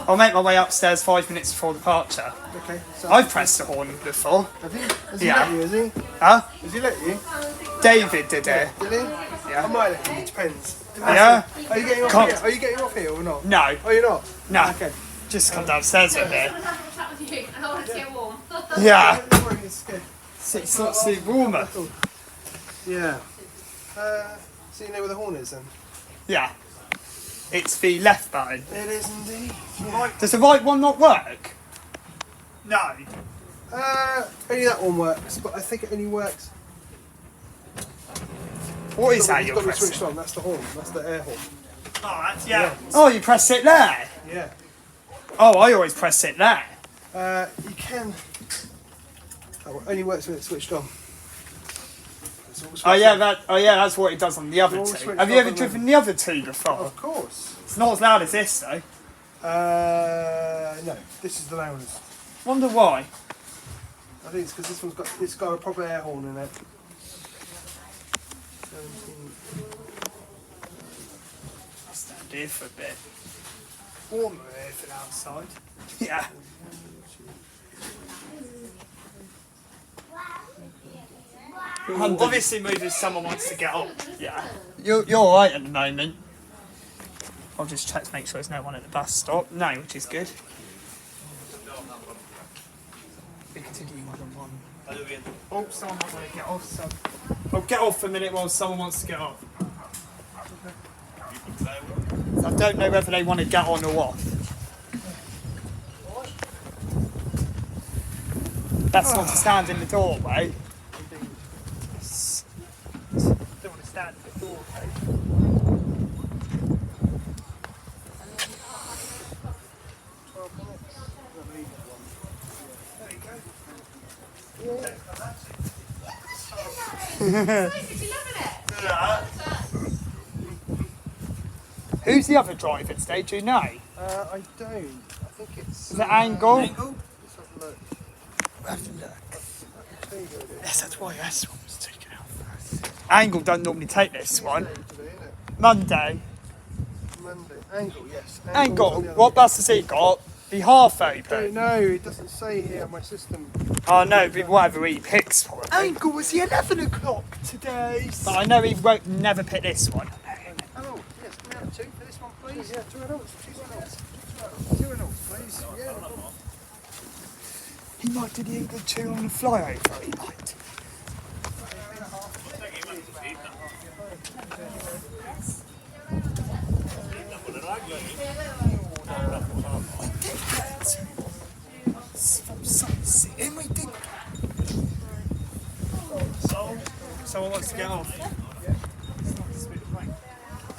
I'll make my way upstairs 5 minutes before departure. Okay. So I've pressed the horn before. Have you? Has he Yeah. let you? Has he? Huh? Has he let you? David did it. Did he? Yeah. I might let you. It depends. Yeah? Are you getting off Can't- here? Are you getting off here or not? No. Oh, you're not. No. Okay. Just come downstairs with me. I want to have a chat with you, and I want to get warm. Yeah. Don't worry, it's good. It's not too warmer. Yeah. So you know where the horn is then? Yeah. It's the left button. It is indeed. Yeah. Does the right one not work? No. Only that one works, but I think it only works. What is that It's you're got to be pressing? switched on. That's the horn. That's the air horn. Oh, that's, yeah. Oh, you press it there? Yeah. Oh, I always press it there. You can. Oh, it only works when it's switched on. It's all switched Oh yeah, on. that's what it does on the other All two. switched Have you off ever and driven the other two before? Of course. It's not as loud as this though. No. This is the loudest. Wonder why. I think it's because it's got a proper air horn in it. 17. I'll stand here for a bit. Warmer here than outside. Yeah. Obviously move if someone wants to get on. Yeah. You're alright at the moment. I'll just check to make sure there's no one at the bus stop. No, which is good. We continue one on one. Oh, someone might want to get off. So I'll get off for a minute while someone wants to get off. I don't know whether they want to get on or off. That's not to stand in the doorway. Don't want to stand in the doorway. Who's the other driver today? Do you know? I don't. I think it's. Is it Angle? Let's have a look. Have a look. I'll tell you who it is. Yes, that's why this one was taken out first. Angle don't normally take this one. Today, isn't it? Monday. Monday. Angle, yes. Angle, on the other what end. bus has he got? The half Don't open. know. It doesn't say here on my system. Oh no, but whatever he picks for it. Angle was the 11 o'clock today. But I know he won't never pick this one. Oh, yes. Can we have two for this one, please? Yeah, 2 adults. 2 adults. 2 adults, please. Yeah. He might do the England 2 on the flyover, he might. From sightseeing, we did. Someone wants to get off.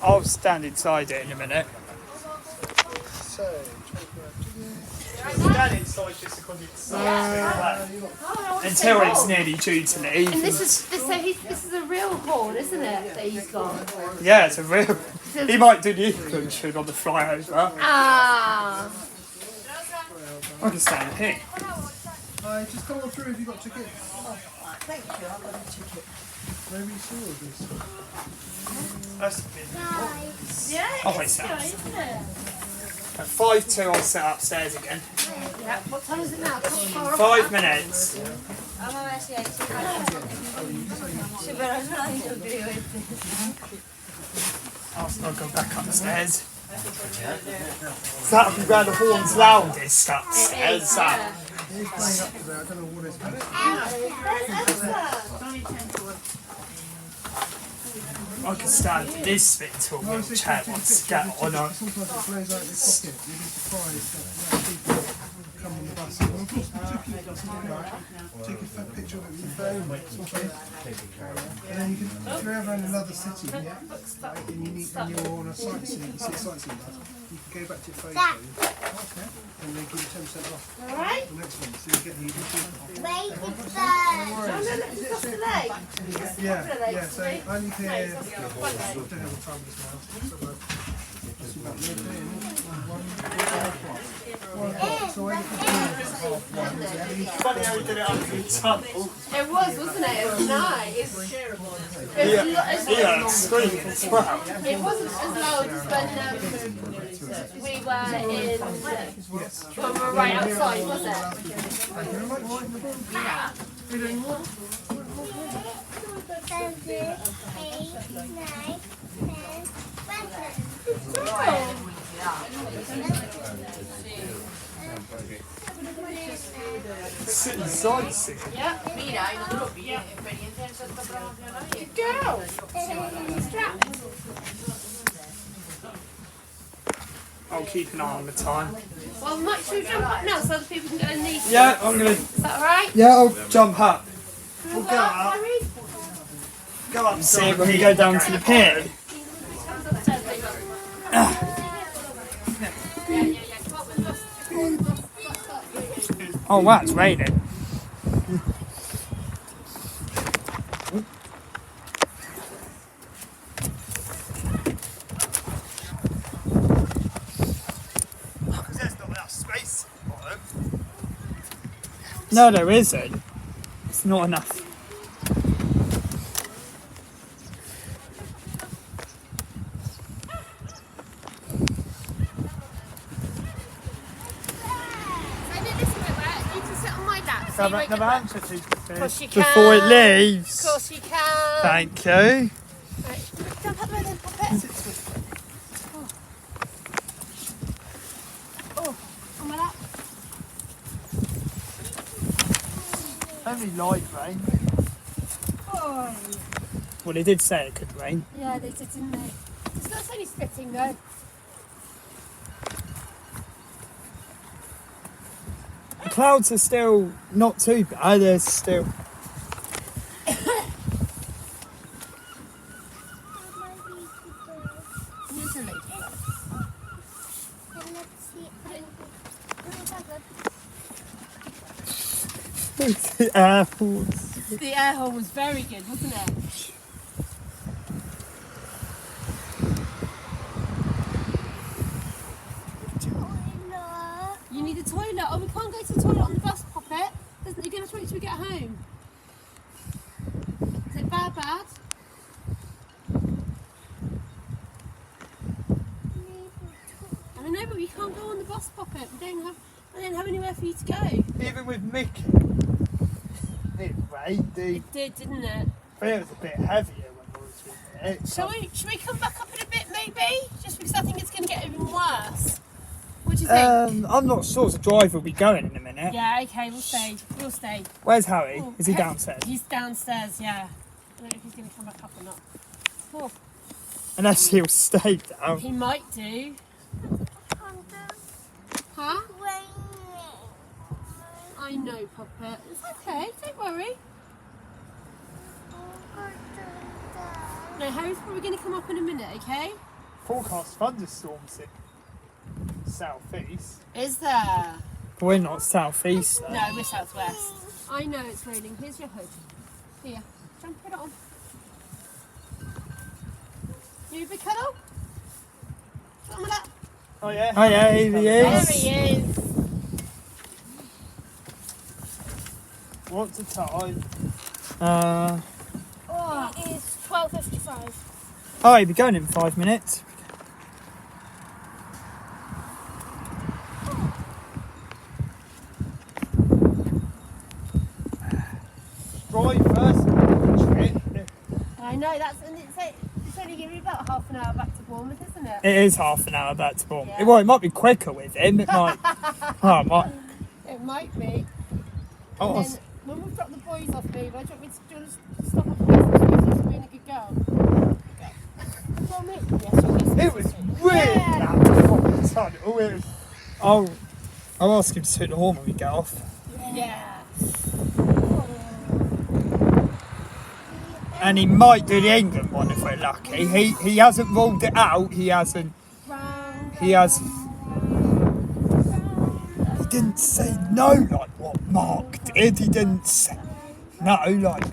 I'll stand inside it in a minute. So, Stand inside just because it's until it's nearly due to leave. And this is a real horn, isn't it? That he's got. Yeah, it's a real. He might do the England tune on the flyover. Ah. I can stand here. just come on through if you've got tickets. Oh, thank you, I've got a ticket. Maybe you saw this. That's Yeah. Oh, It's it's good, isn't it? at 5 to I'll sit upstairs again. Yeah. What time is it now? 5 minutes. I'll go back upstairs. So that'll be where the horn's loudest upstairs. I could stand in this Victorian chair and scat on it. Sometimes it blows out your pocket. You'd be surprised that people come on the bus. Well, of course, take a picture of it with your phone. And then you can, if you're ever in another city, like, and you're on a sightseeing, you see a sightseeing bus, you can go back to your phone, and they give you 10% off. Alright? The next one, so you get the yeah, so I leave here, I don't know what time it is now, it's about midday, so I Funny how we did it under the tunnel. It was, wasn't it? It was nice. Yeah, screaming as well. It wasn't as loud as when we were in, when we were right outside, was it? City sightseeing. Good girl. I'll keep an eye on the time. Well, should we jump up now so other people can get underneath? Yeah, I'm gonna. Is that alright? Yeah, I'll jump up. We'll go up. Go up. See when we go down to the pier. Oh wow, it's raining. There's not enough space for them. No, there isn't. It's not enough. Have answer before it leaves. Of course you can. Thank you. Right. Jump up there then, pop it. Oh, on my lap. Only light rain. Oh. Well, they did say it could rain. Yeah, they did, didn't they? It's not only spitting though. The clouds are still not too bad. There's still. The air horse. The air hole was very good, wasn't it? You need a toilet. Oh, we can't go to the toilet on the bus, Poppet. You're going to have to wait till we get home. Is it bad? I know, but we can't go on the bus, Poppet. I don't have anywhere for you to go. Even with Mickey, it rained. It did, didn't it? But it was a bit heavier when we was with it. Should we come back up in a bit, maybe? Just because I think it's going to get even worse. What do you think? I'm not sure. The driver will be going in a minute. Yeah, okay, we'll stay. Where's Harry? Oh, Is he downstairs? He's downstairs, yeah. I don't know if he's going to come back up or not. Oh, Unless he'll stay down. he might do. Huh? I know, Poppet. It's okay, don't worry. No, Harry's probably going to come up in a minute, okay? Forecast thunderstorms in southeast. Is there? But we're not southeast though. No, we're southwest. I know it's raining. Here's your hood. Here, jump it on. You a big cuddle? Put on my lap. Oh yeah, here he is. There he is. What's the time? Oh, it is 12:55. Oh, he'll be going in 5 minutes. drive first trip. I know, and it's only giving you about half an hour back to Bournemouth, isn't it? It is half an hour back to Bournemouth. Yeah. Well, it might be quicker with him. It might. It might. It might be. Oh, And then when we've dropped the boys off, maybe, do you want me to stop off the boys and being a good girl? Okay. Well, mate. Yes, it was really bad to fucking tunnel. It was. I'll ask him to hit the horn when we get off. Yeah. And he might do the England one if we're lucky. He hasn't ruled it out. He has. He didn't say no like what Mark did. He didn't say no like.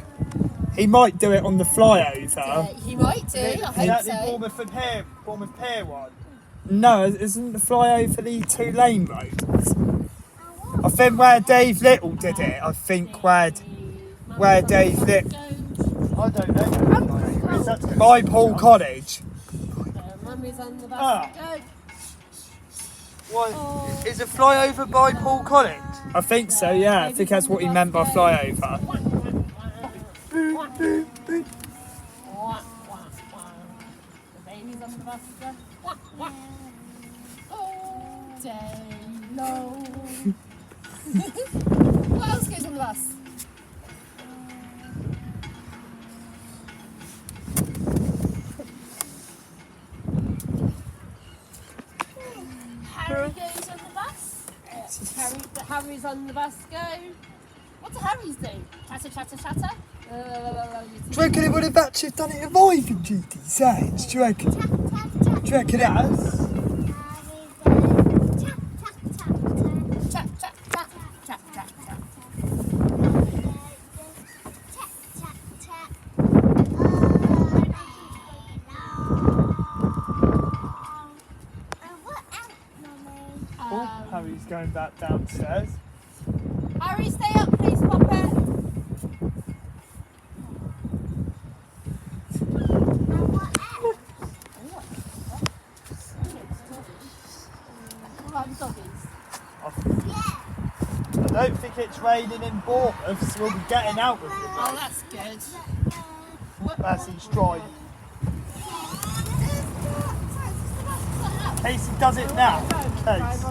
He might do it on the flyover. He might do. I hope so. Bournemouth Pier one. No, isn't the flyover the 2-lane road? I think where Dave Little did it. I think where Dave Little. I don't know. By Poole College. Mummy's on the bus. Go. What? Is it flyover by Poole College? I think so, yeah. I think that's what he meant by flyover. The baby's on the bus. All day long. What else goes on the bus? Harry goes on the bus. Harry's on the bus. Go. What do Harry's do? Chatter, chatter, chatter. Do you reckon it would have actually done it reviving GDZ? Do you reckon? Do you reckon it has? Chat, chat, chat, chat, chat, chat. Harry's going back downstairs. Harry, stay up, please, Papa. I don't think it's raining in Bournemouth, so we'll be getting out with it. Oh, that's good. That's his drive. Casey does it now. Case.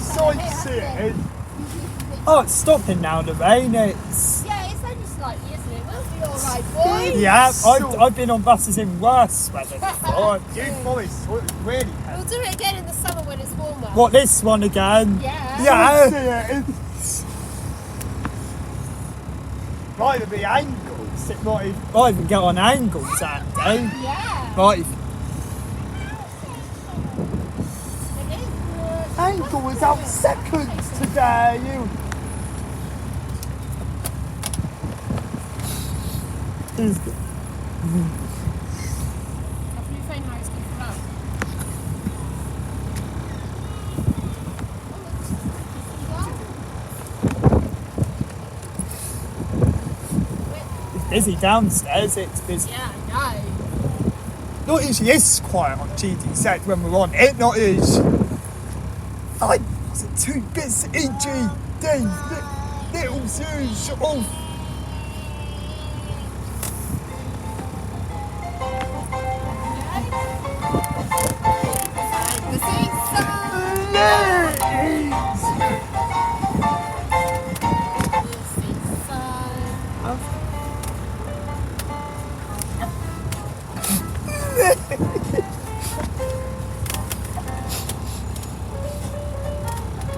Sightseeing. Oh, it's stopping now, the rain. It's. Yeah, it's only slightly, isn't it? We'll be alright, boys. Yeah, I've been on buses in worse weather before. You boys, really. We'll do it again in the summer when it's warmer. What, this one again? Yeah. Yeah. Might even be angles. It might even get on angles that day. Yeah. Might. Angle was out seconds today. Is good. It's busy downstairs. It's busy. Yeah, I know. Not usually is quiet on GDZ when we're on it. Not usually. I wasn't too busy, Dave. Little zoos off. The seaside.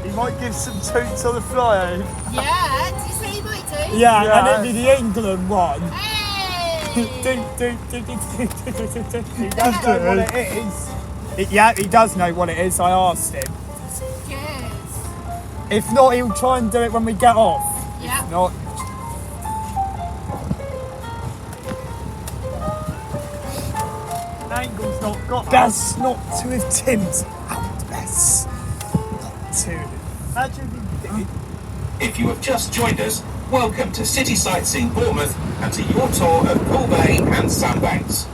He might give some toots on the flyover. Yeah, did you say he might do? Yeah, and it'd be the England one. Hey! He does know what it is. Yeah, he does know what it is. I asked him. Good. If not, he'll try and do it when we get off. Yeah. If not. Angle's not got best not to have Tim's out best. Not to. Imagine he did. If you have just joined us, welcome to City Sightseeing Bournemouth and to your tour of Poole Bay and Sandbanks.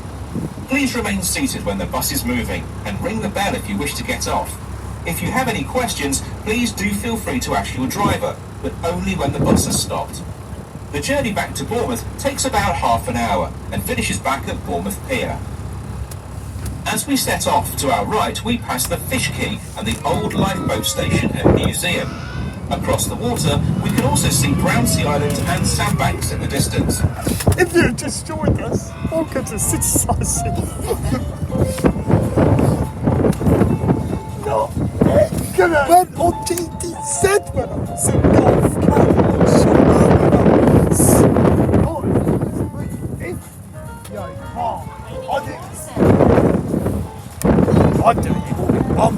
Please remain seated when the bus is moving and ring the bell if you wish to get off. If you have any questions, please do feel free to ask your driver. but only when the bus has stopped. The journey back to Bournemouth takes about half an hour and finishes back at Bournemouth Pier. As we set off to our right, we pass the fish quay and the old lifeboat station and museum. Across the water, we can also see Brownsea Island and sandbanks in the distance. If you just joined us, welcome to City Sightseeing. No, went on GDZ when I was in Golf I'm doing it all in one.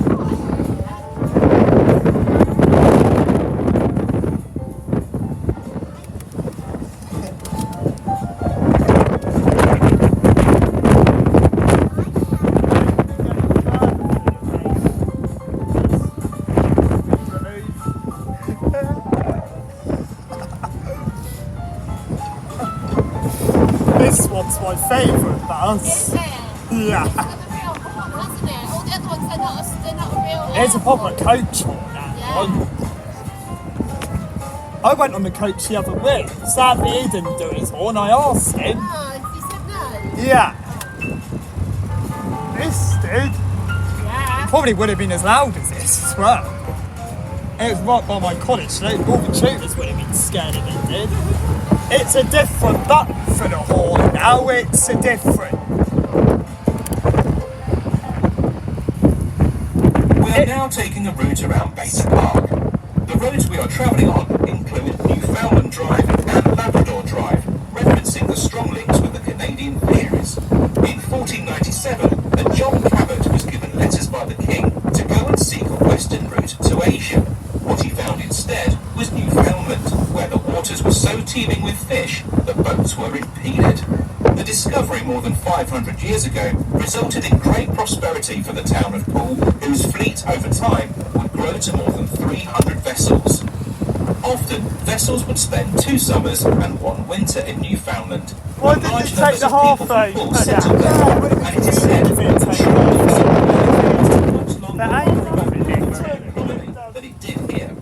This one's my favourite bus. Yeah. There's a proper coach on that one. I went on the coach the other week. Sadly, he didn't do his horn. I asked him. Oh, he said no? Yeah. This did. Yeah. Probably would have been as loud as this as well. It was right by my college, so all the tutors would have been scared if it did. It's a different button for the horn now. It's a different. We are now taking a route around Beta Park. The roads we are travelling on include Newfoundland Drive and Labrador Drive, referencing the strong links with the Canadian fisheries. In 1497, John Cabot was given letters by the king to go and seek a western route to Asia. What he found instead was Newfoundland, where the waters were so teeming with fish that boats were impeded. The discovery more than 500 years ago resulted in great prosperity for the town of Poole, whose fleet over time would grow to more than 300 vessels. Often, vessels would spend 2 summers and 1 winter in Newfoundland. Why did you take the half boat? Poole settled there, and it is said that the shore was much longer than it did here.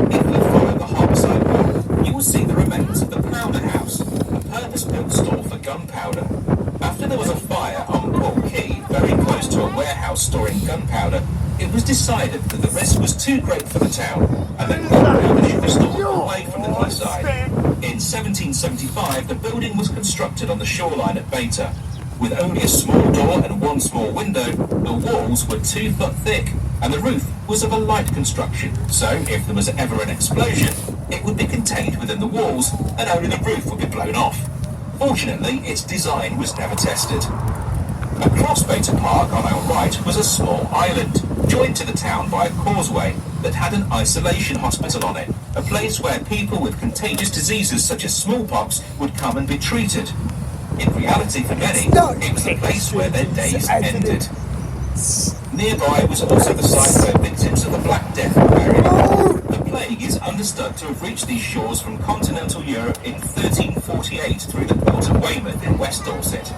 If you follow the harborside walk, you will see the remains of the powder house, a purpose-built store for gunpowder. After there was a fire on Poole Quay, very close to a warehouse storing gunpowder, it was decided that the risk was too great for the town, and that gunpowder should be stored away from the quayside. In 1775, the building was constructed on the shoreline at Beta. With only a small door and 1 small window, the walls were 2 foot thick, and the roof was of a light construction, so if there was ever an explosion, it would be contained within the walls, and only the roof would be blown off. Fortunately, its design was never tested. Across Beta Park on our right was a small island, joined to the town by a causeway that had an isolation hospital on it, a place where people with contagious diseases such as smallpox would come and be treated. In reality, for many, it was a place where their days ended. Nearby was also the site where victims of the Black Death were buried. The plague is understood to have reached these shores from continental Europe in 1348 through the port of Weymouth in West Dorset.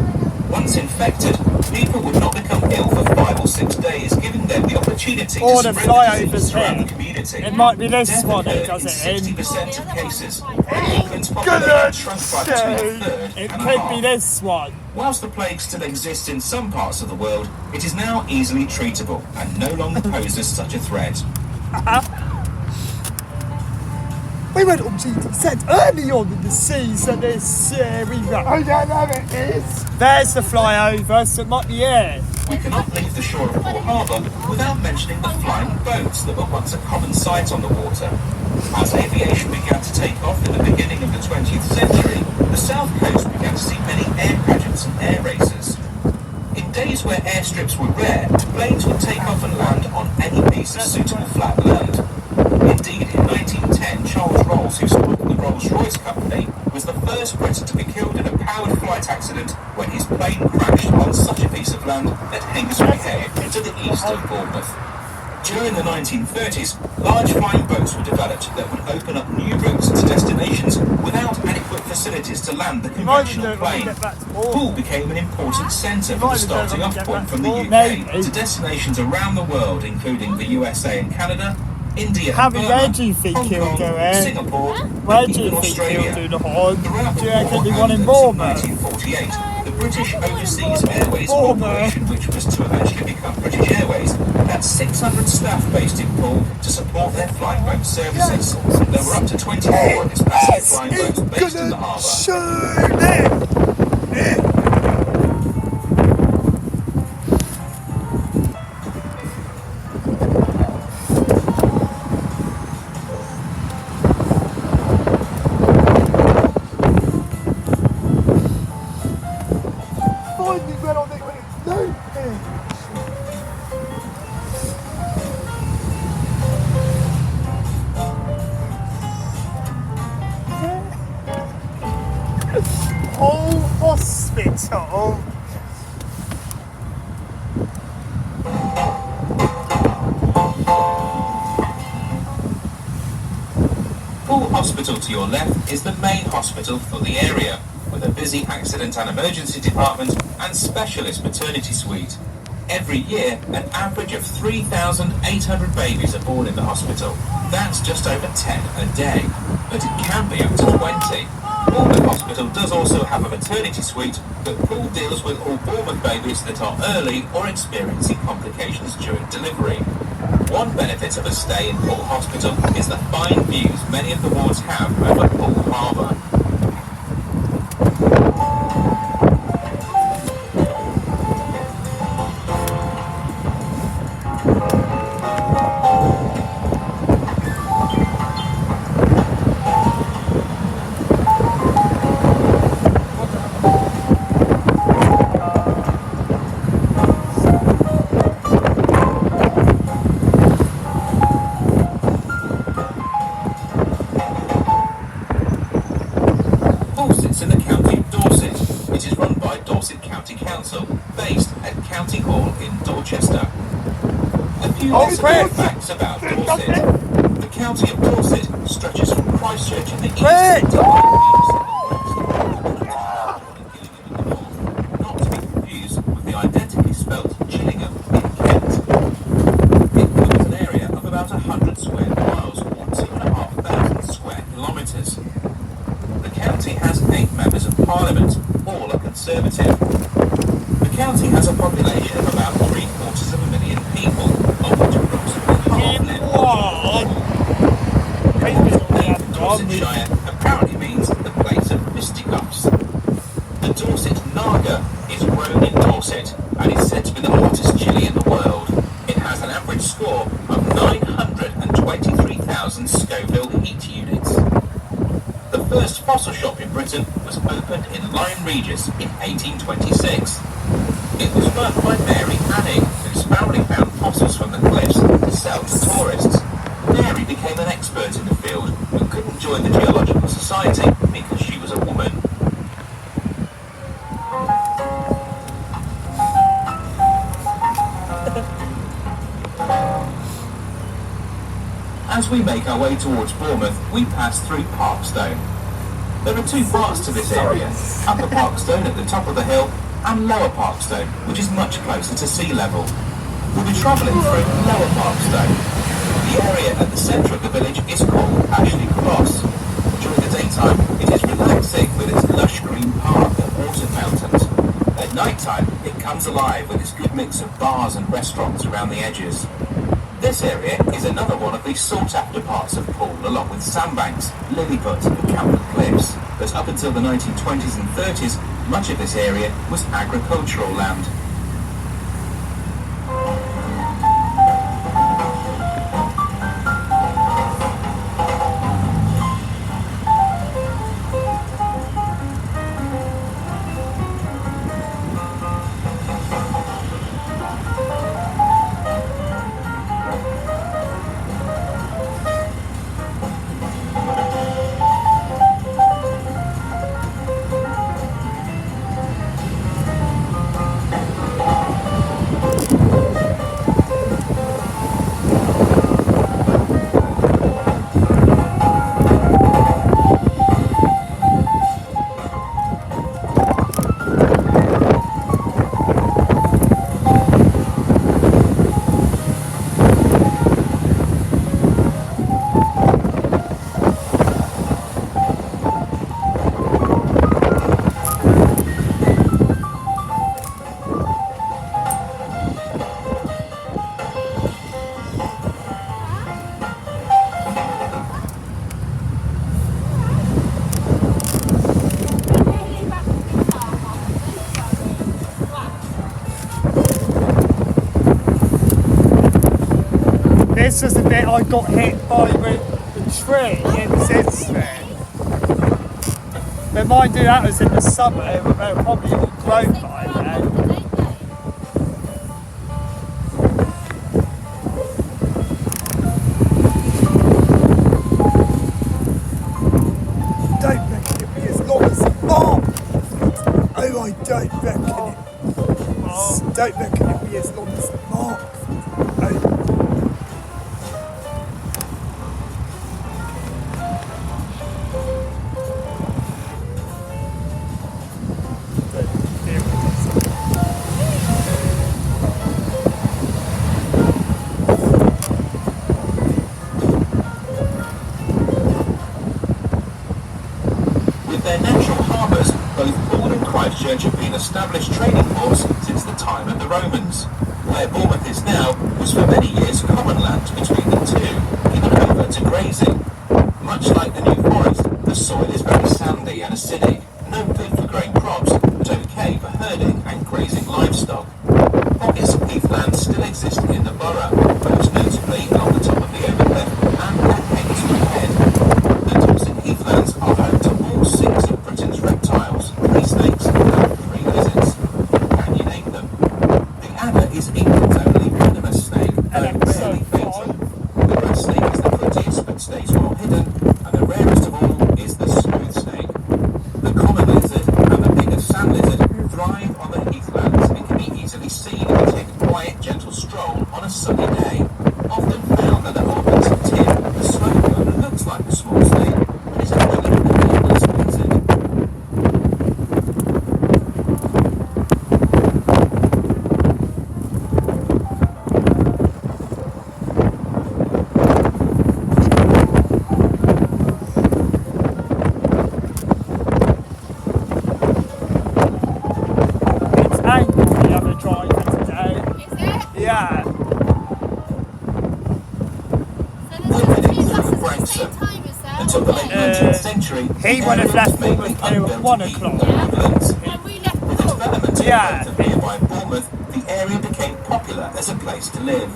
Once infected, people would not become ill for 5 or 6 days, giving them the opportunity to spread the disease throughout the community. It might be this Death one that occurred does in it in. 60% of cases. England's population shrunk by between a third It and a could half. be this one. Whilst the plague still exists in some parts of the world, it is now easily treatable and no longer poses such a threat. We went on GDZ early on in the season this year. We went. Oh yeah, there it is. There's the flyover, so it might be it. We cannot leave the shore of Poole Harbour without mentioning the flying boats that were once a common sight on the water. As aviation began to take off in the beginning of the 20th century, the south coast began to see many air pageants and air races. In days where airstrips were rare, planes would take off and land on any piece of suitable flat land. Indeed, in 1910, Charles Rolls, who started the Rolls-Royce company, was the first Briton to be killed in a powered flight accident when his plane crashed on such a piece of land at Hengistbury Head to the east of Bournemouth. During the 1930s, large flying boats were developed that would open up new routes to destinations without adequate facilities to land the conventional plane. Poole became an important centre for the starting off point from the UK to destinations around the world, including the USA and Canada, India, Harry, Burma, where do you think Hong he'll Kong, do it? Singapore, Where and do you even think Australia. he'll do the horn? Throughout Do the you reckon war he won and in until Bournemouth? 1948, the British Overseas Airways Bournemouth. Corporation, which was to eventually become British Airways, had 600 staff based in Poole to support their flight boat services. There were up to 24 of its passenger flying boats based in the harbour. Shoot it! Finally went on it when it's no. Poole Hospital. Poole Hospital to your left is the main hospital for the area, with a busy accident and emergency department and specialist maternity suite. Every year, an average of 3,800 babies are born in the hospital. That's just over 10 a day, but it can be up to 20. Bournemouth Hospital does also have a maternity suite, but Poole deals with all Bournemouth babies that are early or experiencing complications during delivery. One benefit of a stay in Poole Hospital is the fine views many of the wards have over Poole Harbour. Poole sits in the county of Dorset. It is run by Dorset County Council, based at County Hall in Dorchester. A few interesting facts about Dorset. The county of Dorset stretches from Christchurch in the east to Wales not to be confused with the identically spelt Gillingham in Kent. It covers an area of about 100 square miles, or 2,500 square kilometres. The county has 8 members of parliament, all are Conservative. The county has a population of about 750,000 people, of which approximately half live in Dorsetshire apparently means the place of fisticuffs. The Dorset Lager is grown in Dorset and is said to be the hottest chili in the world. It has an average score of 923,000 Scoville heat units. The first fossil shop in Britain was opened in Lyme Regis in 1826. It was run by Mary Anning, whose family found fossils from the cliffs to sell to tourists. Mary became an expert in the field, but couldn't join the Geological Society because she was a woman. As we make our way towards Bournemouth, we pass through Parkstone. There are 2 parts to this area, Upper Parkstone at the top of the hill and Lower Parkstone, which is much closer to sea level. We'll be travelling through Lower Parkstone. The area at the centre of the village is called Ashley Cross. During the daytime, it is relaxing with its lush green park and water fountains. At night time, it comes alive with its good mix of bars and restaurants around the edges. This area is another one of the sought-after parts of Poole, along with sandbanks, Lilliput and Canford cliffs. But up until the 1920s and 30s, much of this area was agricultural land. This was the bit I got hit by with the tree in this thing. But mind you, that was in the summer, they were probably all grown by then. Don't reckon it'll be as long as a mark. Oh, I don't reckon it. Don't reckon it'll be as long as a mark. Their natural harbours, both Poole and Christchurch have been established trading ports since the time of the Romans. Where Bournemouth is now was for many years common land between the two, given over to grazing. Much like the New Forest, the soil is very sandy and acidic, no good for growing crops, but okay for herding and grazing livestock. Pockets of heathland still exist in the borough, most notably along the top of the overcliff and at Hainsford Head. The Dorset heathlands are home to all 6 of Britain's reptiles, 3 snakes and 3 lizards. Can you name them? The adder is England's only venomous snake, though rarely fatal. The grass snake is the prettiest but stays well hidden, and the rarest of all is the smooth snake. The common lizard and the bigger sand lizard thrive on the heathlands and can be easily seen if you take a quiet, gentle stroll on a sunny day. Often found under orbits of tin, the smoke gun looks like a small snake, but is actually a enormous lizard. It's angry the other driver today. Is it? Yeah. So there's just 2 buses at the same time, is there? Until the late 19th century, He would have left Bournemouth here at 1 o'clock. And we left With the development Yeah. of nearby Bournemouth, the area became popular as a place to live.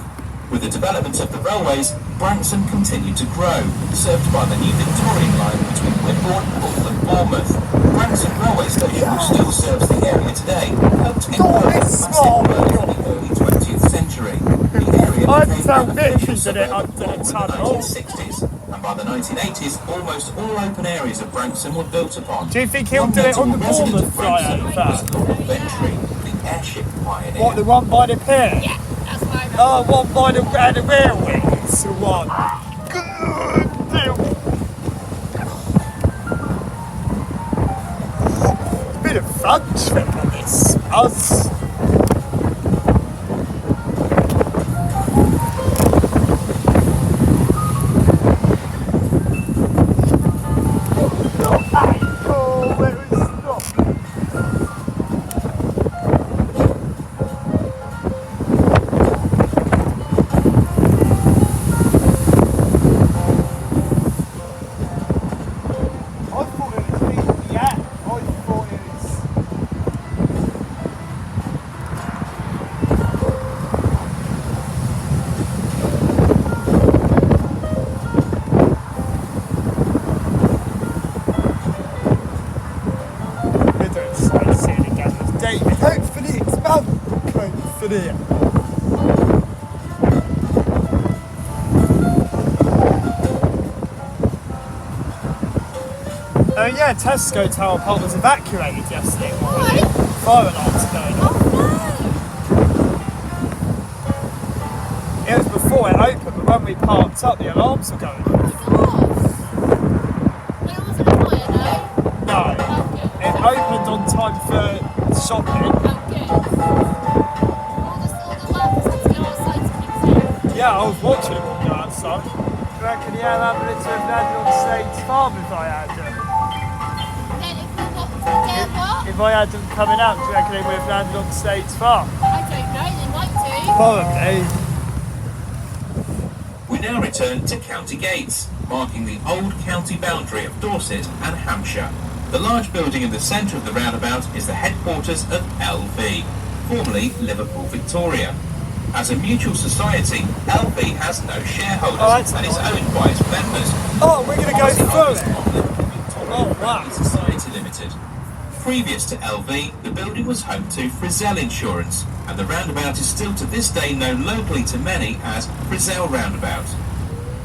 With the development of the railways, Branksome continued to grow, served by the new Victorian line between Westbourne, Poole and Bournemouth. Branksome railway station, which still serves the area today, helped encourage it's massive small. growth in the early 20th century. The area I'd became tell an Mitch official he did it suburb under the in the tunnel. 1960s, and by the 1980s, almost all open areas of Branksome were built upon. Do you think he'll One do it on the notable resident Bournemouth of Branksome flyover? was Lord Ventry, the airship pioneer. What, the one by the pier? Yeah, that's what I remember. Oh, one by the rear wings. The one. Good deal. Bit of fun trip on this. Us. Hopefully it's mum. Hopefully. Oh yeah, Tesco Tower Park was evacuated yesterday morning. Fire alarms going off. It was before it opened, but when we parked up, the alarms were going off. No, it opened on time for shopping. Yeah, I was watching them all go outside. Do you reckon the air ambulance would have landed on States Farm if I had them? If I had them coming out, do you reckon they would have landed on States Farm? I don't know, they might do. Probably. We now return to County Gates, marking the old county boundary of Dorset and Hampshire. The large building in the centre of the roundabout is the headquarters of LV, formerly Liverpool Victoria. As a mutual society, LV has no shareholders and is owned by its members. Oh, we're going to go through it. Oh, wow. Society Limited. Previous to LV, the building was home to Frizzell Insurance, and the roundabout is still to this day known locally to many as Frizzell Roundabout.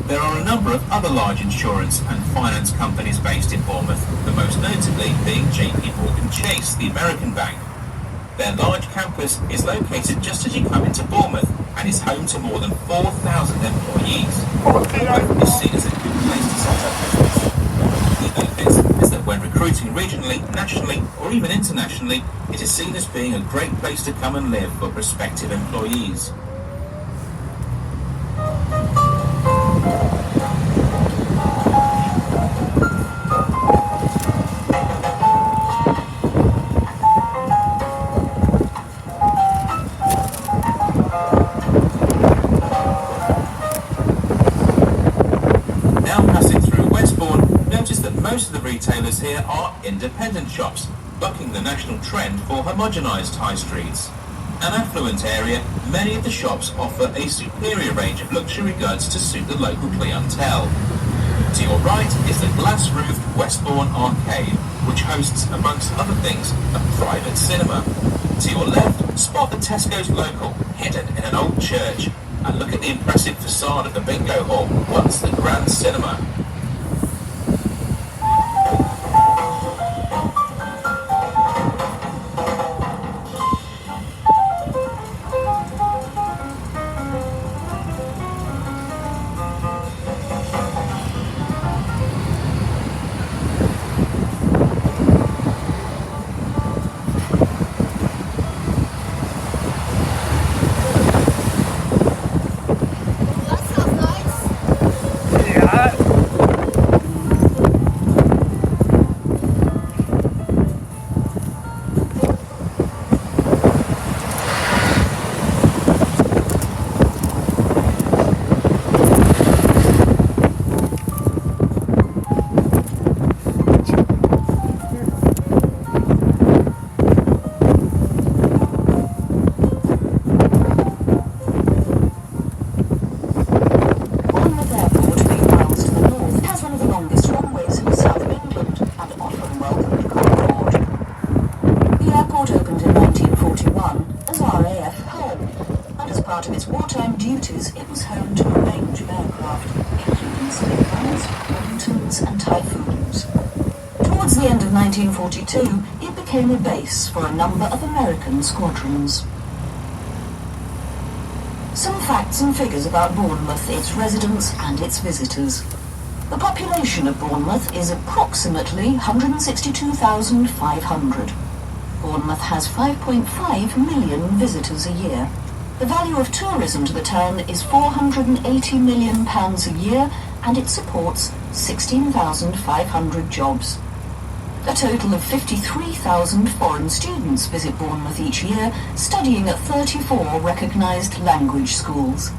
There are a number of other large insurance and finance companies based in Bournemouth, the most notably being JP Morgan Chase, the American bank. Their large campus is located just as you come into Bournemouth and is home to more than 4,000 employees. Bournemouth is seen as a good place to set up business. The benefit is that when recruiting regionally, nationally or even internationally, it is seen as being a great place to come and live for prospective employees. Most of the retailers here are independent shops, bucking the national trend for homogenised high streets. An affluent area, many of the shops offer a superior range of luxury goods to suit the local clientele. To your right is the glass-roofed Westbourne Arcade, which hosts, amongst other things, a private cinema. To your left, spot the Tesco's local, hidden in an old church, and look at the impressive facade of the bingo hall, once the Grand Cinema. Towards the end of 1942, it became a base for a number of American squadrons. Some facts and figures about Bournemouth, its residents and its visitors. The population of Bournemouth is approximately 162,500. Bournemouth has 5.5 million visitors a year. The value of tourism to the town is £480 million a year, and it supports 16,500 jobs. A total of 53,000 foreign students visit Bournemouth each year, studying at 34 recognised language schools.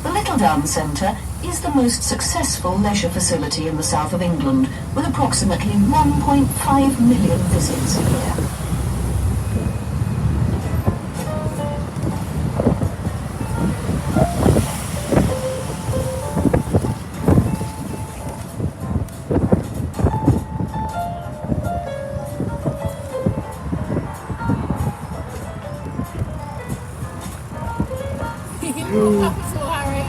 The Little Down Centre is the most successful leisure facility in the south of England, with approximately 1.5 million visits a year. Sorry.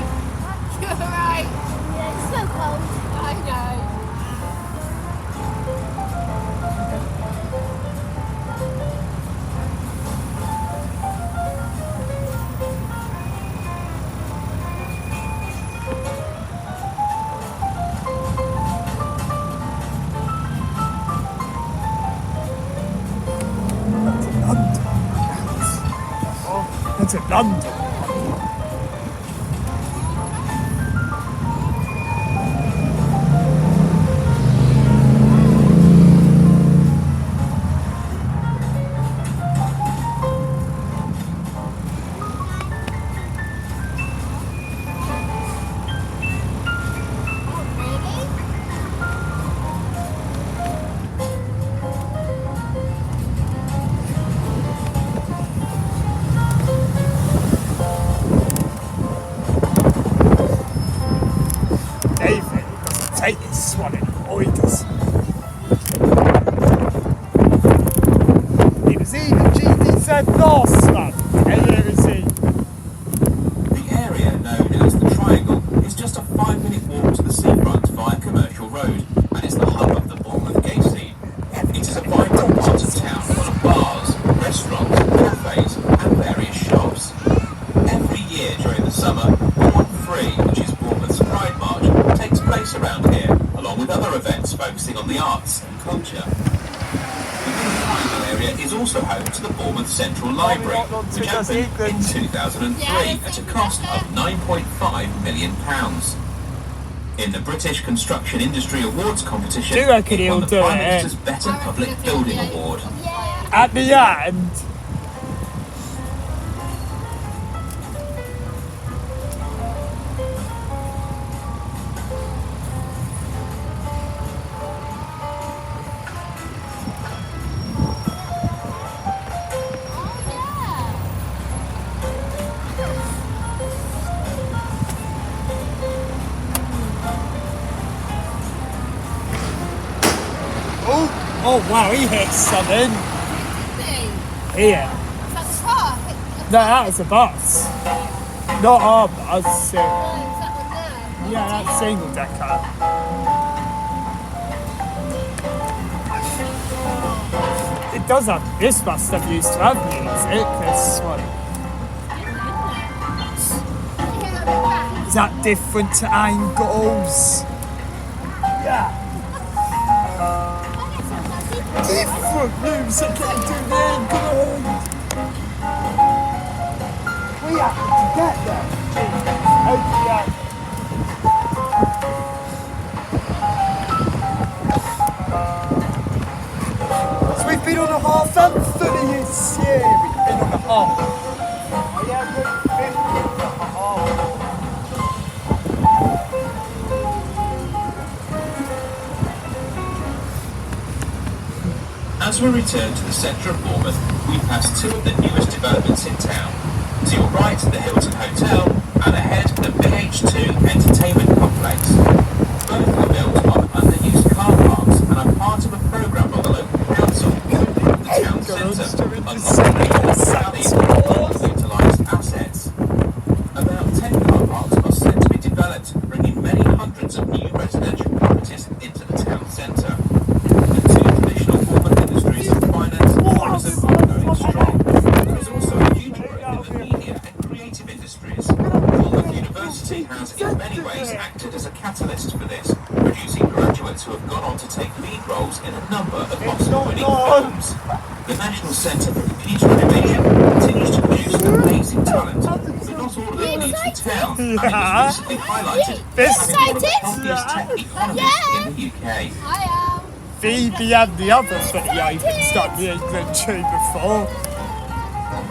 You're right. Yeah, it's so cold. I know. That's in London. this one in Oiders. It was even GDZ last month. And here is he. The area known as the Triangle is just a 5-minute walk to the seafront via Commercial Road, and it's the hub of the Bournemouth gay scene. It is a vibrant part of town full of bars, restaurants, cafes and various shops. Every year during the summer, Bournemouth Free, which is Bournemouth's Pride March, takes place around here, along with other events focusing on the arts and culture. The Triangle area is also home to the Bournemouth Central Library, which opened in 2003 at a cost of £9.5 million. In the British Construction Industry Awards competition, it won the Prime Minister's Better Public Building Award. At the end. Oh wow, he hit something. Here. That's a car. No, that was a bus. Not our bus. No, is that one there? Yeah, that's single decker. It does have, this must have used to have music, this one. Is that different to angles? Yeah. Different music into the England. We have to get there. Okay. So we've been on a half anthem this year. We've been on a half. Oh yeah, we've been on a half. As we return to the centre of Bournemouth, we pass two of the newest developments in town. To your right, the Hilton Hotel, and ahead, the BH2 Entertainment Complex. Both are built on underused car parks and are part of a programme by the local council to improve the town centre, unlocking the value of underutilised assets. About 10 car parks are set to be developed, bringing many hundreds of new residential properties into the town centre. Has in many ways acted as a catalyst for this, producing graduates who have gone on to take lead roles in a number of Oscar-winning films. The National Centre for Computer Animation continues to produce amazing talent, but not all of them leaves the town, and it was recently highlighted as having one of the healthiest tech economies in the UK. Phoebe and the other fully open's done the England tune before.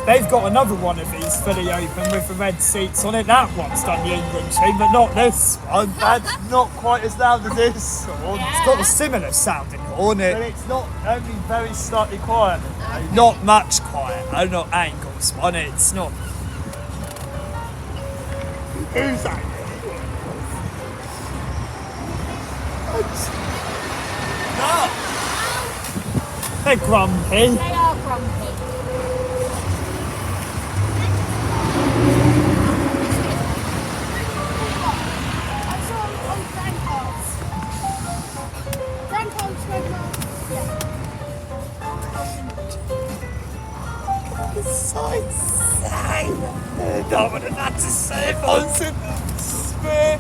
They've got another one of these fully open with the red seats on it. That one's done the England tune, but not this one. That's not quite as loud as this horn. It's got a similar sounding horn, but it's not, only very slightly quieter. Not much quieter, not Angles one. It's not. Who's that? No. They're grumpy. They are grumpy. Sightseeing. No one had to say if I was in the sphere.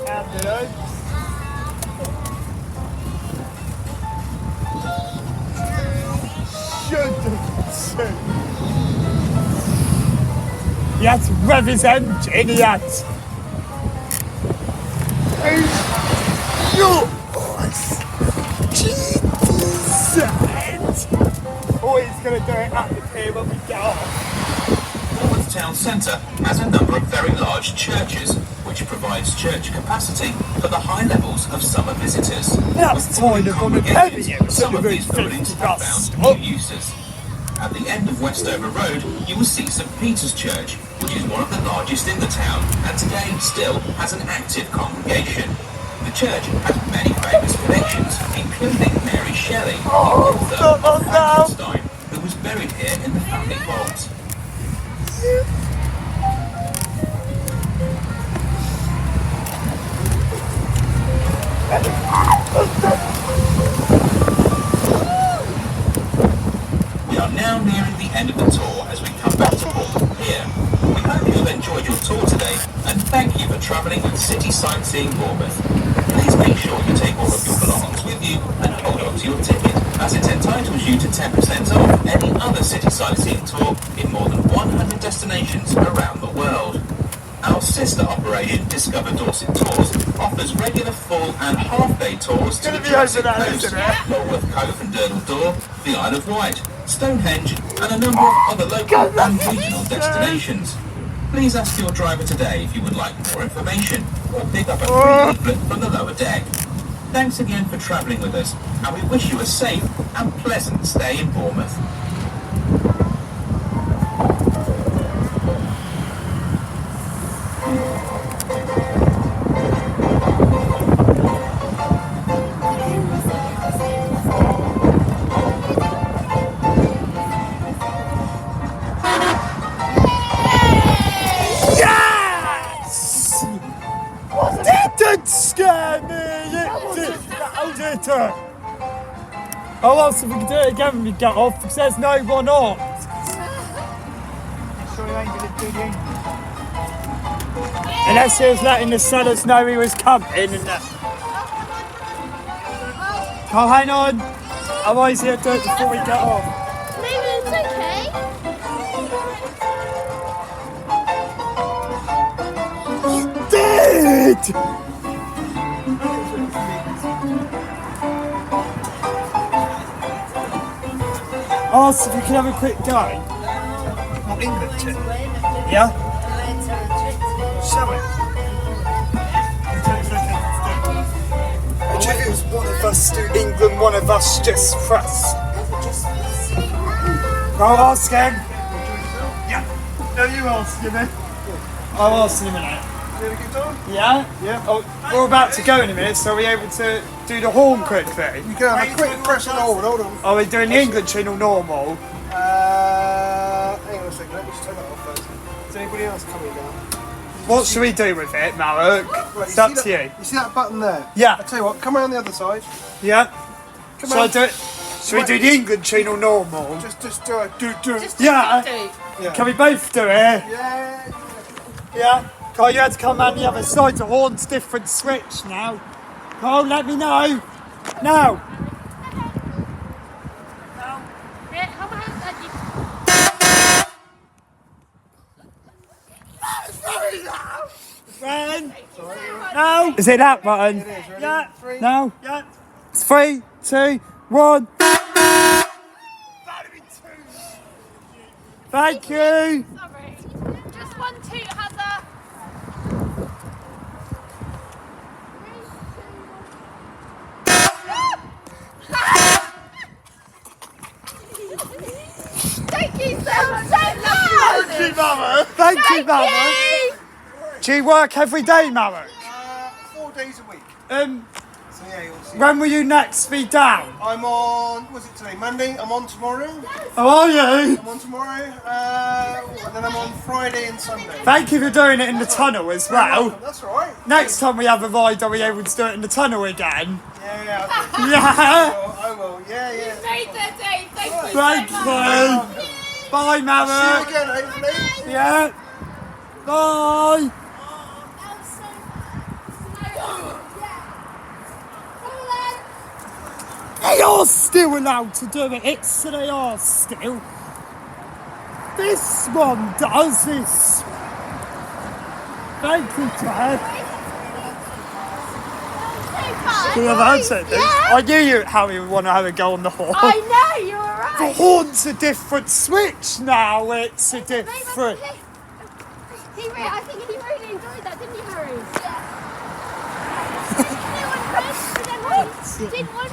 Ambulance. He had to rev his engine, he had. GDZ. Oh, he's going to do it at the pier when we get off. Bournemouth Town Centre has a number of very large churches, which provides church capacity for the high levels of summer visitors. That's kind of on the penny. Some of these buildings have found new uses. At the end of Westover Road, you will see St Peter's Church, which is one of the largest in the town and today still has an active congregation. The church has many famous connections, including Mary Shelley, the author of Frankenstein, who was buried here in the family vault. We are now nearing the end of the tour as we come back to Bournemouth Pier. We hope you have enjoyed your tour today and thank you for travelling with City Sightseeing Bournemouth. Please make sure you take all of your belongings with you and hold on to your ticket, as it entitles you to 10% off any other City Sightseeing tour in more than 100 destinations around the world. Our sister operation, Discover Dorset Tours, offers regular full and half-day tours to the Dorset Coast, Lulworth Cove and Durnall Door, the Isle of Wight, Stonehenge, and a number of other local and regional destinations. Please ask your driver today if you would like more information, or pick up a free leaflet from the lower deck. Thanks again for travelling with us, and we wish you a safe and pleasant stay in Bournemouth. Didn't scare me! It did! How did it? Oh, well, so we can do it again when we get off, because there's no one on. Unless he was letting the sellers know he was coming and that. Oh, hang on. Otherwise he'll do it before we get off. Maybe it's okay. Did! Oh, so if you can have a quick go. Not English. Yeah? Shall we? If it was one of us to England, one of us just press. I'll ask him. Yeah. No, you ask him. I'll ask him in a minute. You had a good time? Yeah? Yeah. Oh, we're about to go in a minute, so are we able to do the horn quickly? You can have a quick press on hold on. Are we doing the England channel normal? Hang on a second, let me just turn that off first. Is anybody else coming down? What should we do with it, Marek? Right, It's up see to that- you. You see that button there? Yeah. I tell you what, come around the other side. Yeah? Come Shall I on. do it? Should we do the England channel normal? Just do it. Do. Yeah. Yeah. Can we both do it? Yeah. Yeah? Carl, you had to come around the other side. The horn's different switch now. Carl, let me know. Now. Friend. No. Is it that button? It is, ready? Yeah. Three. No. Yeah. It's 3, 2, 1. Thank you. Sorry. Just 1, 2, Heather. Thank you so much. Thank you, Mama. Thank you, Mama. Do you work every day, Mama? 4 days a week. So yeah, you'll see. When will you next be down? I'm on, was it today? Monday? I'm on tomorrow. How are you? I'm on tomorrow. And then I'm on Friday and Sunday. Thank you for doing it in the tunnel as well. That's alright. Next time we have a ride, are we able to do it in the tunnel again? Yeah, Yeah. I will. Yeah. Made their day. Thank you Thank so much. you. Bye, See you Mama. again, hopefully. Yeah. Bye. They are still allowed to do it, so they are still. This one does this. Thank you, Chad. Can you have answered this? I knew how you would want to have a go on the horn. I know, you're The right. horn's a different switch now, it's a different... I think he really enjoyed that, didn't you, Harry? Yeah. Didn't want